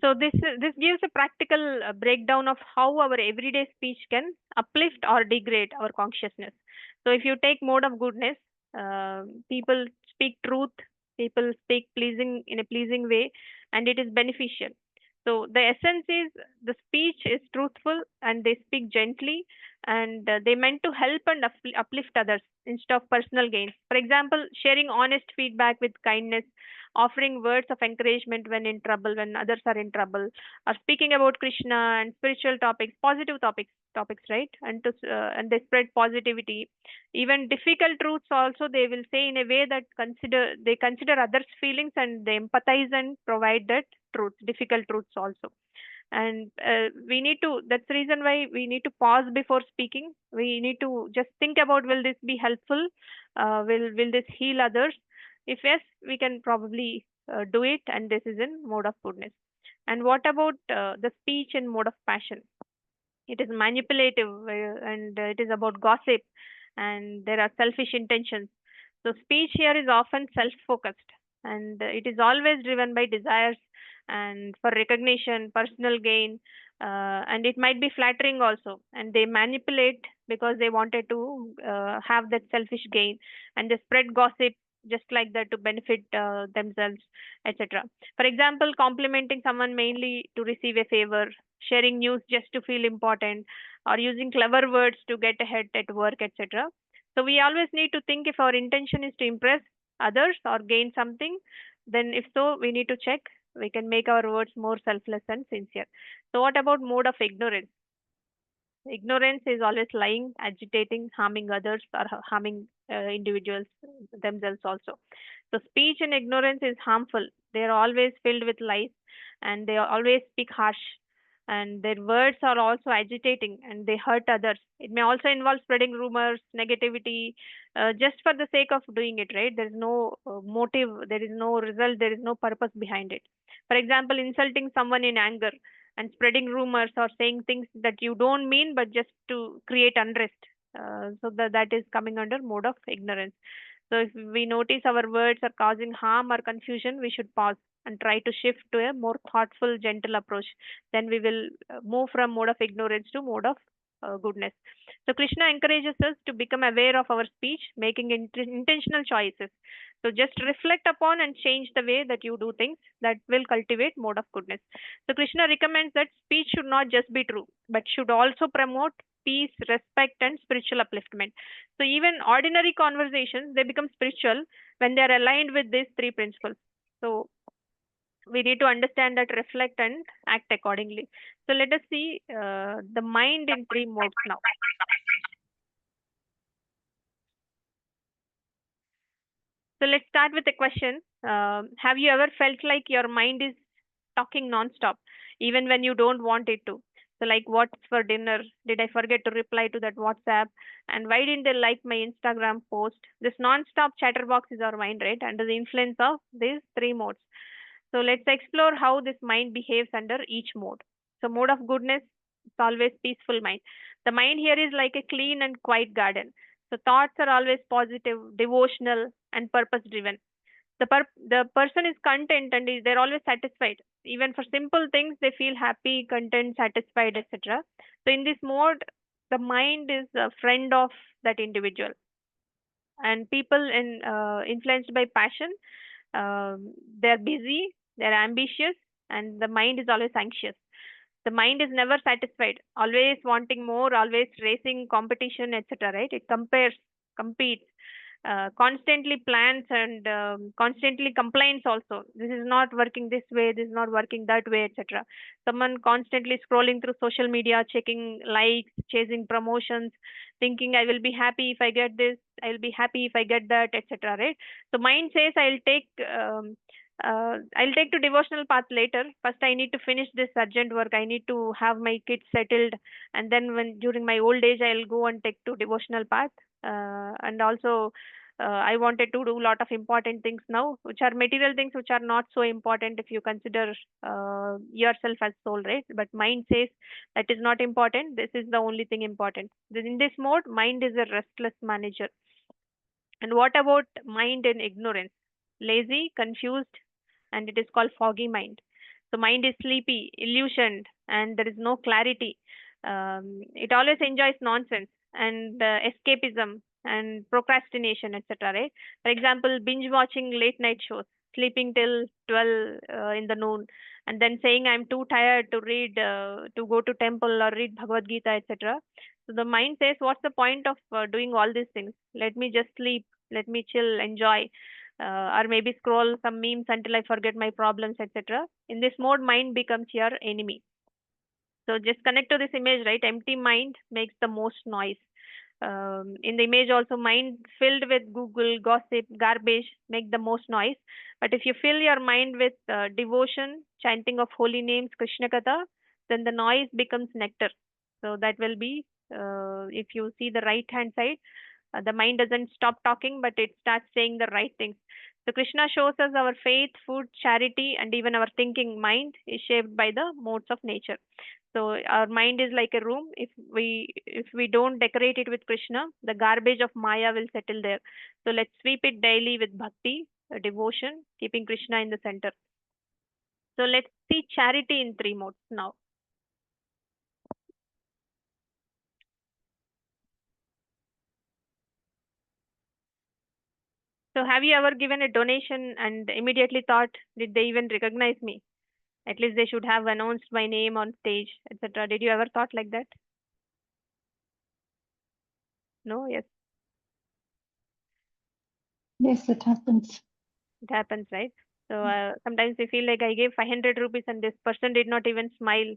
So this gives a practical breakdown of how our everyday speech can uplift or degrade our consciousness. So if you take mode of goodness, people speak truth, people speak pleasing in a pleasing way, and it is beneficial. So the essence is the speech is truthful and they speak gently, and they meant to help and uplift others instead of personal gains. For example, sharing honest feedback with kindness, offering words of encouragement when in trouble, when others are in trouble, or speaking about Krishna and spiritual topics, positive topics, right? And they spread positivity. Even difficult truths also they will say in a way that consider others' feelings and they empathize and provide that truth, difficult truths also. And we need to, that's the reason why we need to pause before speaking. We need to just think about, will this be helpful? Will this heal others? If yes, we can probably do it, and this is in mode of goodness. And what about the speech in mode of passion? It is manipulative, and it is about gossip, and there are selfish intentions. So speech here is often self-focused, and it is always driven by desires and for recognition, personal gain, and it might be flattering also. And they manipulate because they wanted to have that selfish gain, and they spread gossip just like that to benefit themselves, etc. For example, complimenting someone mainly to receive a favor, sharing news just to feel important, or using clever words to get ahead at work, etc. So we always need to think, if our intention is to impress others or gain something, then if so, we need to check. We can make our words more selfless and sincere. So what about mode of ignorance? Ignorance is always lying, agitating, harming others, or harming individuals themselves also. So speech in ignorance is harmful. They are always filled with lies, and they always speak harsh, and their words are also agitating and they hurt others. It may also involve spreading rumors, negativity, just for the sake of doing it, right? There is no motive, there is no result, there is no purpose behind it. For example, insulting someone in anger and spreading rumors or saying things that you don't mean but just to create unrest. That is coming under mode of ignorance. So if we notice our words are causing harm or confusion, we should pause and try to shift to a more thoughtful, gentle approach. Then we will move from mode of ignorance to mode of goodness. So Krishna encourages us to become aware of our speech, making intentional choices. So just reflect upon and change the way that you do things, that will cultivate mode of goodness. So Krishna recommends that speech should not just be true, but should also promote peace, respect, and spiritual upliftment. So even ordinary conversations, they become spiritual when they are aligned with these three principles. So we need to understand that, reflect, and act accordingly. So let us see the mind in three modes now. So let's start with a question. Have you ever felt like your mind is talking nonstop, even when you don't want it to? So, like, what's for dinner? Did I forget to reply to that WhatsApp? And why didn't they like my Instagram post? This nonstop chatterbox is our mind, right? Under the influence of these three modes. So, let's explore how this mind behaves under each mode. So, mode of goodness, it's always peaceful mind. The mind here is like a clean and quiet garden. So thoughts are always positive, devotional, and purpose driven. The person is content and they're always satisfied. Even for simple things, they feel happy, content, satisfied, etc. So in this mode, the mind is a friend of that individual. And people influenced by passion, they're busy, they're ambitious, and the mind is always anxious. The mind is never satisfied, always wanting more, always racing competition, etc. Right? It compares, competes, constantly plans, and constantly complains also. This is not working this way, this is not working that way, etc. Someone constantly scrolling through social media, checking likes, chasing promotions, thinking I will be happy if I get this, I will be happy if I get that, etc. Right? So mind says I'll take to devotional path later. First, I need to finish this urgent work. I need to have my kids settled, and then when during my old age, I'll go and take to devotional path. And also, I wanted to do a lot of important things now, which are material things, which are not so important if you consider yourself as soul, right? But mind says that is not important. This is the only thing important. In this mode, mind is a restless manager. And what about mind in ignorance? Lazy, confused, and it is called foggy mind. So mind is sleepy, illusioned, and there is no clarity. It always enjoys nonsense and escapism and procrastination, etc. Right? For example, binge watching late night shows, sleeping till 12 in the noon, and then saying I'm too tired to read, to go to temple or read Bhagavadgita, etc. So the mind says, what's the point of doing all these things? Let me just sleep, let me chill, enjoy, or maybe scroll some memes until I forget my problems, etc. In this mode, mind becomes your enemy. So just connect to this image, right? Empty mind makes the most noise. In the image also, mind filled with Google, gossip, garbage make the most noise. But if you fill your mind with devotion, chanting of holy names, Krishna Katha, then the noise becomes nectar. So that will be, if you see the right hand side, the mind doesn't stop talking, but it starts saying the right things. So Krishna shows us our faith, food, charity, and even our thinking mind is shaped by the modes of nature. So our mind is like a room. If we don't decorate it with Krishna, the garbage of Maya will settle there. So let's sweep it daily with bhakti, devotion, keeping Krishna in the center. So let's see charity in three modes now. So have you ever given a donation and immediately thought, did they even recognize me? At least they should have announced my name on stage, etc. Did you ever thought like that? No? Yes, Yes, it happens. it happens, right? So sometimes we feel like I gave 500 rupees and this person did not even smile.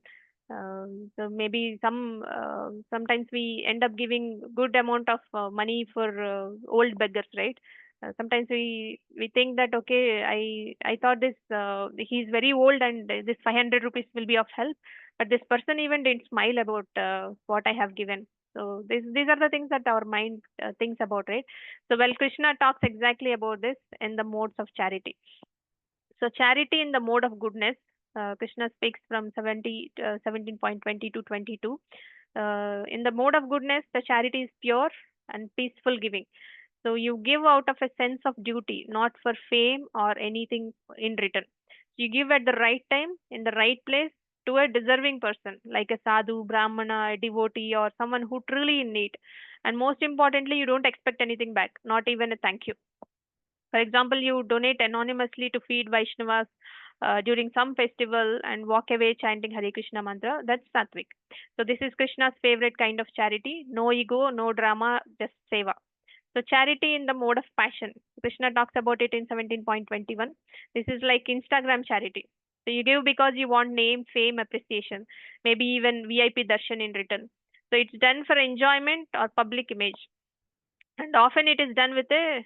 So maybe sometimes we end up giving good amount of money for old beggars, right? Sometimes we think that okay, I thought this he's very old and this 500 rupees will be of help, but this person even didn't smile about what I have given. So these are the things that our mind thinks about, right? So well, Krishna talks exactly about this in the modes of charity. So charity in the mode of goodness, Krishna speaks from 17.20 to 22. In the mode of goodness, the charity is pure and peaceful giving. So you give out of a sense of duty, not for fame or anything in return. You give at the right time, in the right place, to a deserving person, like a sadhu, brahmana, a devotee, or someone who truly in need. And most importantly, you don't expect anything back, not even a thank you. For example, you donate anonymously to feed Vaishnavas during some festival and walk away chanting Hare Krishna mantra. That's sattvic. So this is Krishna's favorite kind of charity. No ego, no drama, just seva. So charity in the mode of passion. Krishna talks about it in 17.21. This is like Instagram charity. So you give because you want name, fame, appreciation, maybe even VIP darshan in return. So it's done for enjoyment or public image. And often it is done with a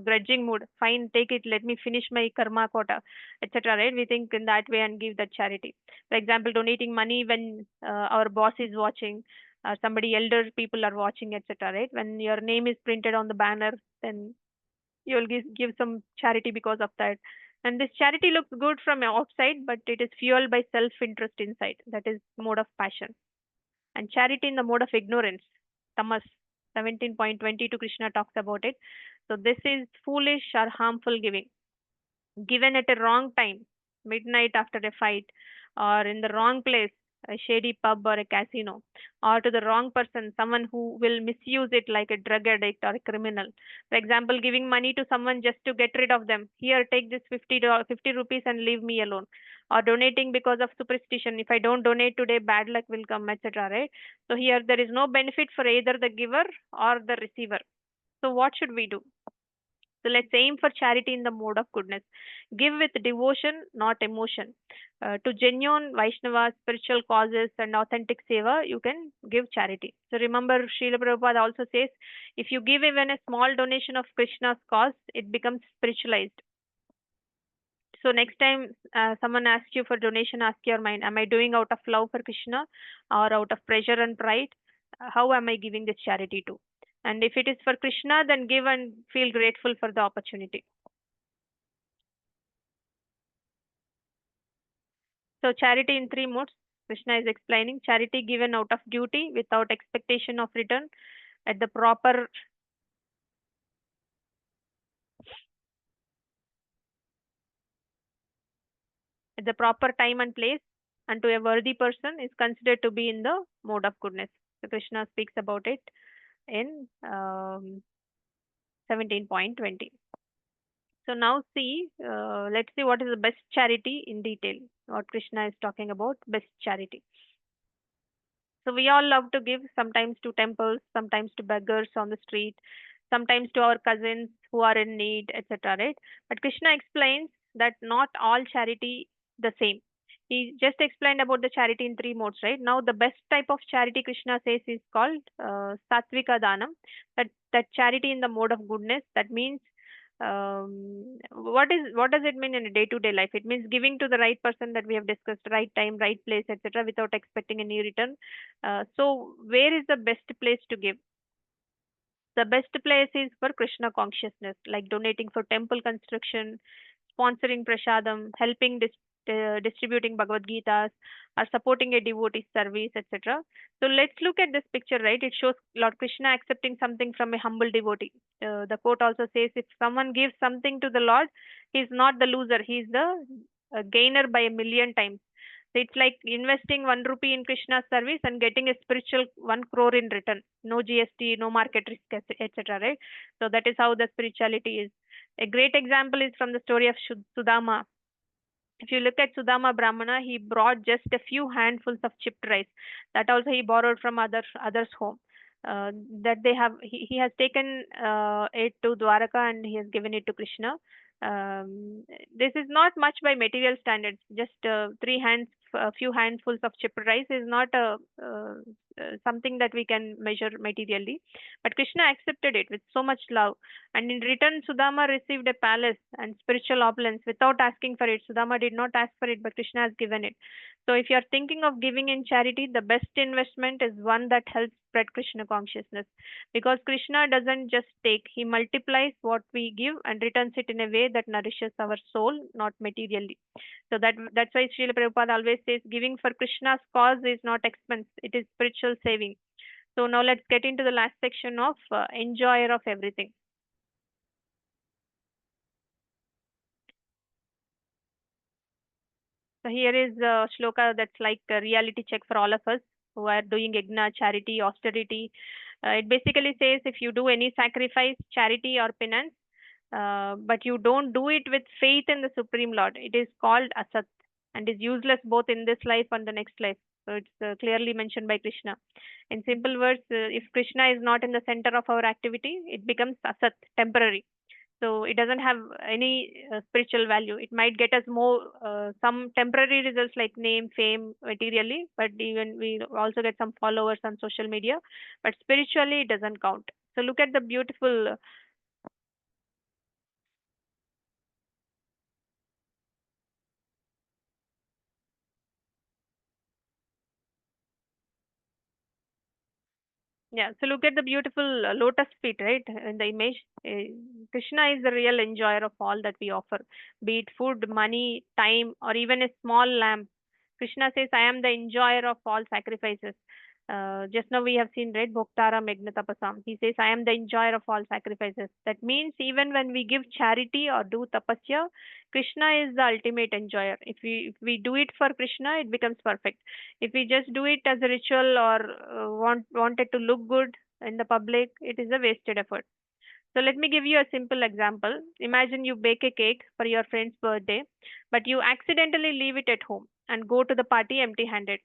grudging mood. Fine, take it, let me finish my karma quota, etc. Right? We think in that way and give that charity. For example, donating money when our boss is watching, somebody elder people are watching, etc. Right? When your name is printed on the banner, then you will give some charity because of that. And this charity looks good from outside, but it is fueled by self-interest inside. That is mode of passion. And charity in the mode of ignorance, tamas, 17.22 Krishna talks about it. So this is foolish or harmful giving, given at a wrong time, midnight after a fight, or in the wrong place, a shady pub or a casino, or to the wrong person, someone who will misuse it like a drug addict or a criminal. For example, giving money to someone just to get rid of them. Here, take this $50, 50 rupees and leave me alone. Or donating because of superstition. If I don't donate today, bad luck will come, etc. Right? So here, there is no benefit for either the giver or the receiver. So what should we do? So let's aim for charity in the mode of goodness. Give with devotion, not emotion. To genuine Vaishnava, spiritual causes, and authentic seva, you can give charity. So remember, Srila Prabhupada also says, if you give even a small donation of Krishna's cause, it becomes spiritualized. So next time someone asks you for donation, ask your mind, am I doing out of love for Krishna or out of pressure and pride? How am I giving this charity to? And if it is for Krishna, then give and feel grateful for the opportunity. So charity in three modes. Krishna is explaining charity given out of duty without expectation of return at the proper time and place, and to a worthy person is considered to be in the mode of goodness. So Krishna speaks about it in 17.20. So now see, let's see what is the best charity in detail. What Krishna is talking about, best charity. So we all love to give, sometimes to temples, sometimes to beggars on the street, sometimes to our cousins who are in need, etc. Right? But Krishna explains that not all charity the same. He just explained about the charity in three modes, right? Now the best type of charity Krishna says is called Satvika Danam. That charity in the mode of goodness. That means what does it mean in a day-to-day life? It means giving to the right person that we have discussed, right time, right place, etc., without expecting any return. So where is the best place to give? The best place is for Krishna consciousness, like donating for temple construction, sponsoring prasadam, helping distributing Bhagavadgitas, or supporting a devotee service, etc. So let's look at this picture, right? It shows Lord Krishna accepting something from a humble devotee. The quote also says, if someone gives something to the Lord, he's not the loser, he's the gainer by a million times. So it's like investing 1 rupee in Krishna's service and getting a spiritual 1 crore in return. No GST, no market risk, etc. Right? So that is how the spirituality is. A great example is from the story of Sudama. If you look at Sudama Brahmana, he brought just a few handfuls of chipped rice. That also he borrowed from others' home. That they have, he has taken it to Dwaraka and he has given it to Krishna. This is not much by material standards. Just a few handfuls of chipped rice is not something that we can measure materially. But Krishna accepted it with so much love, and in return, Sudama received a palace and spiritual opulence without asking for it. Sudama did not ask for it, but Krishna has given it. So if you are thinking of giving in charity, the best investment is one that helps spread Krishna consciousness. Because Krishna doesn't just take, he multiplies what we give and returns it in a way that nourishes our soul, not materially. So that's why Srila Prabhupada always says giving for Krishna's cause is not expense, it is spiritual saving. So now let's get into the last section of enjoyer of everything. So here is a shloka that's like a reality check for all of us who are doing yajna, charity, austerity. It basically says if you do any sacrifice, charity, or penance, but you don't do it with faith in the Supreme Lord, it is called asat and is useless both in this life and the next life. So it's clearly mentioned by Krishna. In simple words, if Krishna is not in the center of our activity, it becomes asat, temporary. So it doesn't have any spiritual value. It might get us more some temporary results like name, fame, materially, but even we also get some followers on social media. But spiritually, it doesn't count. So look at the beautiful. Yeah, so look at the beautiful lotus feet, right? In the image, Krishna is the real enjoyer of all that we offer, be it food, money, time, or even a small lamp. Krishna says, I am the enjoyer of all sacrifices. Just now we have seen, right? Bhoktara Megnatapasam. He says, I am the enjoyer of all sacrifices. That means even when we give charity or do tapasya, Krishna is the ultimate enjoyer. If we do it for Krishna, it becomes perfect. If we just do it as a ritual or wanted to look good in the public, it is a wasted effort. So let me give you a simple example. Imagine you bake a cake for your friend's birthday, but you accidentally leave it at home and go to the party empty-handed.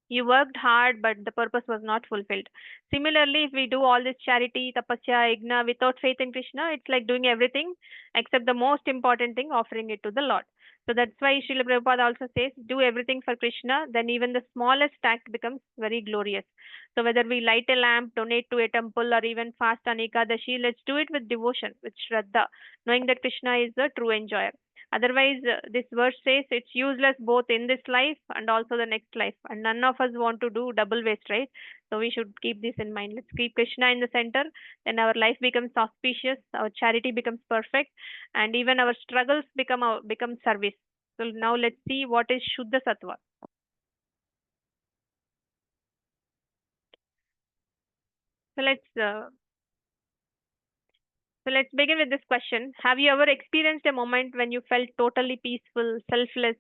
You worked hard, but the purpose was not fulfilled. Similarly, if we do all this charity, tapasya, yajna without faith in Krishna, it's like doing everything except the most important thing, offering it to the Lord. So that's why Srila Prabhupada also says, do everything for Krishna, then even the smallest act becomes very glorious. So whether we light a lamp, donate to a temple, or even fast on Ekadashi, let's do it with devotion, with Shraddha, knowing that Krishna is the true enjoyer. Otherwise, this verse says it's useless both in this life and also the next life. And none of us want to do double waste, right? So we should keep this in mind. Let's keep Krishna in the center, then our life becomes auspicious, our charity becomes perfect, and even our struggles become service. So now let's see what is Shuddha Sattva. So let's begin with this question. Have you ever experienced a moment when you felt totally peaceful, selfless,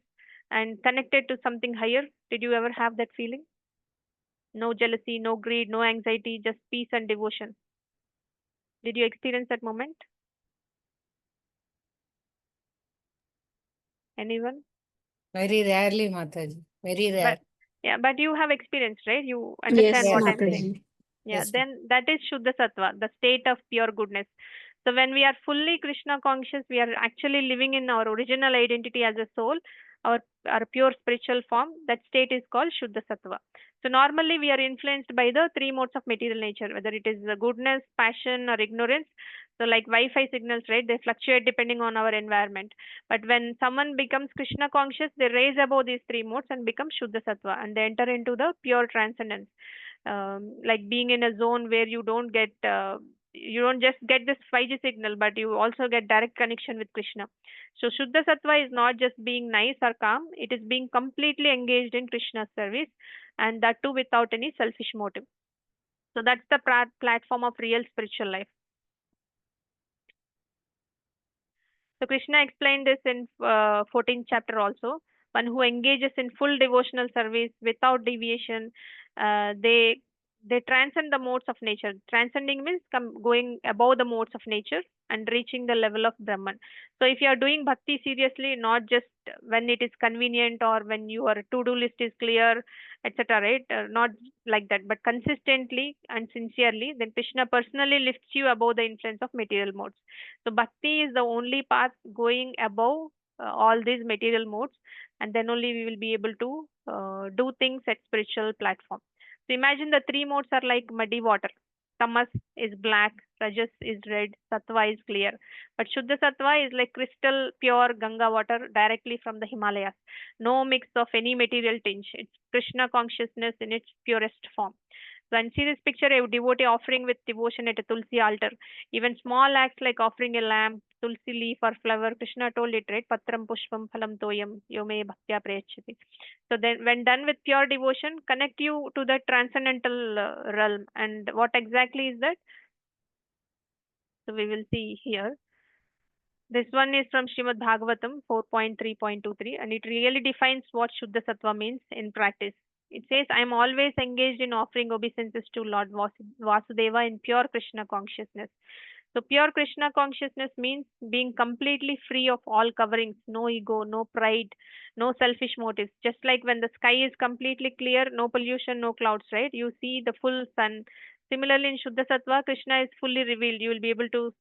and connected to something higher? Did you ever have that feeling? No jealousy, no greed, no anxiety, just peace and devotion. Did you experience that moment? Anyone? Very rarely, Mataji. Very rare. But yeah, but you have experience, right? You understand Yes, what Yes, I'm saying. Mataji. Yeah, yes. then that is Shuddha Sattva, the state of pure goodness. So when we are fully Krishna conscious, we are actually living in our original identity as a soul, our our pure spiritual form. That state is called Shuddha Sattva. So normally we are influenced by the three modes of material nature, whether it is the goodness, passion, or ignorance. So like Wi-Fi signals, right? They fluctuate depending on our environment. But when someone becomes Krishna conscious, they raise above these three modes and become Shuddha Sattva, and they enter into the pure transcendence, like being in a zone where you don't just get this 5G signal, but you also get direct connection with Krishna. So Shuddha Sattva is not just being nice or calm, it is being completely engaged in Krishna's service, and that too without any selfish motive. So that's the platform of real spiritual life. So Krishna explained this in 14th chapter also. One who engages in full devotional service without deviation, they transcend the modes of nature. Transcending means going above the modes of nature and reaching the level of Brahman. So if you are doing bhakti seriously, not just when it is convenient or when your to-do list is clear, etc., right? Not like that, but consistently and sincerely, then Krishna personally lifts you above the influence of material modes. So bhakti is the only path going above all these material modes, and then only we will be able to do things at spiritual platform. So imagine the three modes are like muddy water. Tamas is black, Rajas is red, Sattva is clear. But Shuddha Sattva is like crystal pure Ganga water directly from the Himalayas. No mix of any material tinge. It's Krishna consciousness in its purest form. So and see this picture, a devotee offering with devotion at a Tulsi altar. Even small acts like offering a lamp, Tulsi leaf or flower, Krishna told it, right? Patram pushpam phalam toyam yome bhaktya prayachati. So then when done with pure devotion, connect you to the transcendental realm. And what exactly is that? So we will see here. This one is from Srimad Bhagavatam 4.3.23, and it really defines what Shuddha Sattva means in practice. It says, I am always engaged in offering obeisances to Lord Vasudeva in pure Krishna consciousness. So, pure Krishna consciousness means being completely free of all coverings, no ego, no pride, no selfish motives. Just like when the sky is completely clear, no pollution, no clouds, right? You see the full sun, Similarly, in Shuddha Sattva, Krishna is fully revealed. You will be able to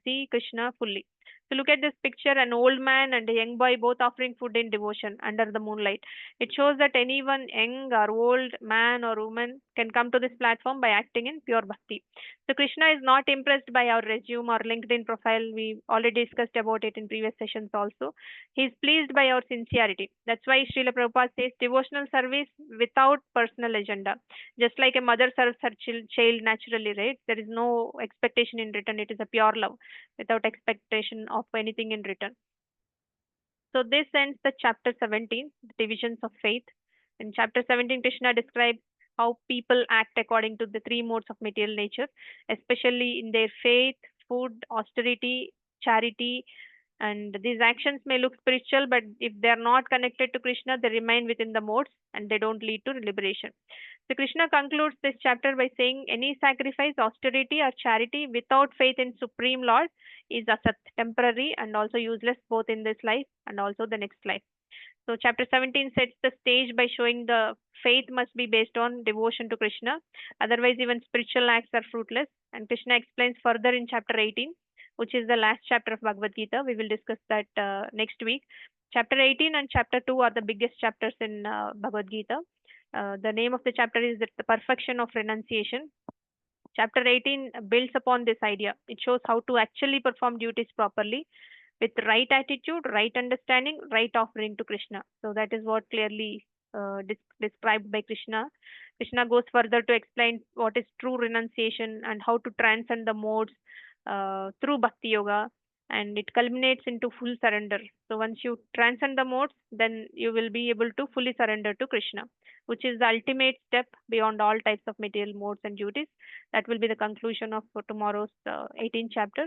see Krishna fully. So look at this picture, an old man and a young boy both offering food in devotion under the moonlight. It shows that anyone, young or old, man or woman, can come to this platform by acting in pure bhakti. So Krishna is not impressed by our resume or LinkedIn profile. We already discussed about it in previous sessions also. He is pleased by our sincerity. That's why Srila Prabhupada says devotional service without personal agenda. Just like a mother serves her child naturally, right? There is no expectation in return. It is a pure love without expectation of anything in return. So this ends the chapter 17, the divisions of faith. In chapter 17, Krishna describes how people act according to the three modes of material nature, especially in their faith, food, austerity, charity, and these actions may look spiritual, but if they are not connected to Krishna, they remain within the modes and they don't lead to liberation. So Krishna concludes this chapter by saying any sacrifice, austerity, or charity without faith in Supreme Lord is asat, temporary and also useless both in this life and also the next life. So chapter 17 sets the stage by showing the faith must be based on devotion to Krishna. Otherwise, even spiritual acts are fruitless. And Krishna explains further in chapter 18, which is the last chapter of Bhagavad Gita. We will discuss that next week. Chapter 18 and chapter 2 are the biggest chapters in Bhagavad Gita. The name of the chapter is the perfection of renunciation. Chapter 18 builds upon this idea. It shows how to actually perform duties properly with right attitude, right understanding, right offering to Krishna. So that is what clearly described by Krishna. Krishna goes further to explain what is true renunciation and how to transcend the modes through Bhakti Yoga, and it culminates into full surrender. So once you transcend the modes, then you will be able to fully surrender to Krishna, which is the ultimate step beyond all types of material modes and duties. That will be the conclusion of tomorrow's 18th chapter.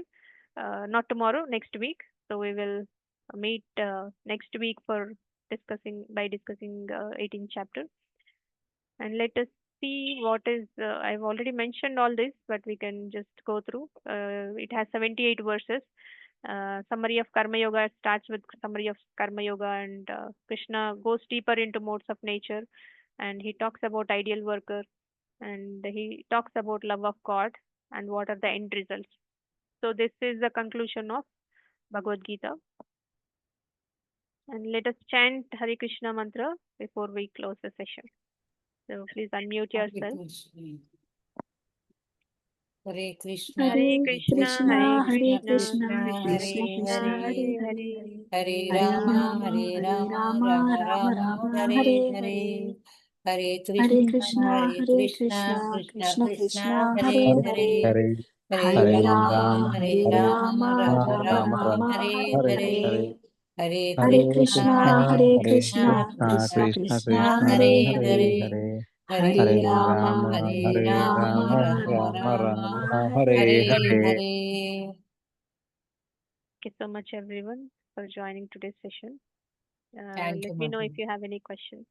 Not tomorrow, next week. So we will meet next week for discussing 18th chapter, and let us see what is. I've already mentioned all this, but we can just go through. It has 78 verses. Summary of Karma Yoga starts with summary of Karma Yoga, and Krishna goes deeper into modes of nature, and he talks about ideal worker, and he talks about love of God, and what are the end results. So this is the conclusion of Bhagavad Gita. And let us chant Hare Krishna mantra before we close the session. So please unmute Hare yourself. Krishna. Hare Krishna, Hare Krishna, Hare Hare Krishna, Krishna, Krishna Krishna Krishna, Krishna, Hare Hare Hare, Hare Hare Hare Rama, Rama, Hare Hare Hare Rama, Rama, Rama, Rama Rama Rama Rama, Rama, Rama, Hare Hare Hare Hare. Hare. Hare. Hare Hare Krishna, Krishna, Hare Hare Krishna, Krishna, Krishna Krishna Krishna, Krishna, Hare Hare Hare. Hare. Hare Hare Hare Hare Rama, Rama, Rama, Hare Hare Hare Rama, Rama, Rama Rama, Rama Rama Rama, Rama, Rama, Hare Hare Hare Hare. Hare. Hare Hare Hare Hare Krishna, Krishna, Krishna, Hare Hare Hare Krishna, Krishna, Krishna, Krishna Krishna Krishna Krishna, Krishna, Krishna, Hare Hare Hare Hare. Hare. Hare Hare Hare Hare Rama, Rama, Rama, Hare Hare Hare Rama, Rama, Rama, Rama Rama Rama Rama, Rama, Rama, Hare Hare Hare Hare. Hare. Hare. Thank you so much, everyone, for joining today's session. Thank Let you, me know Mother. if you have any questions.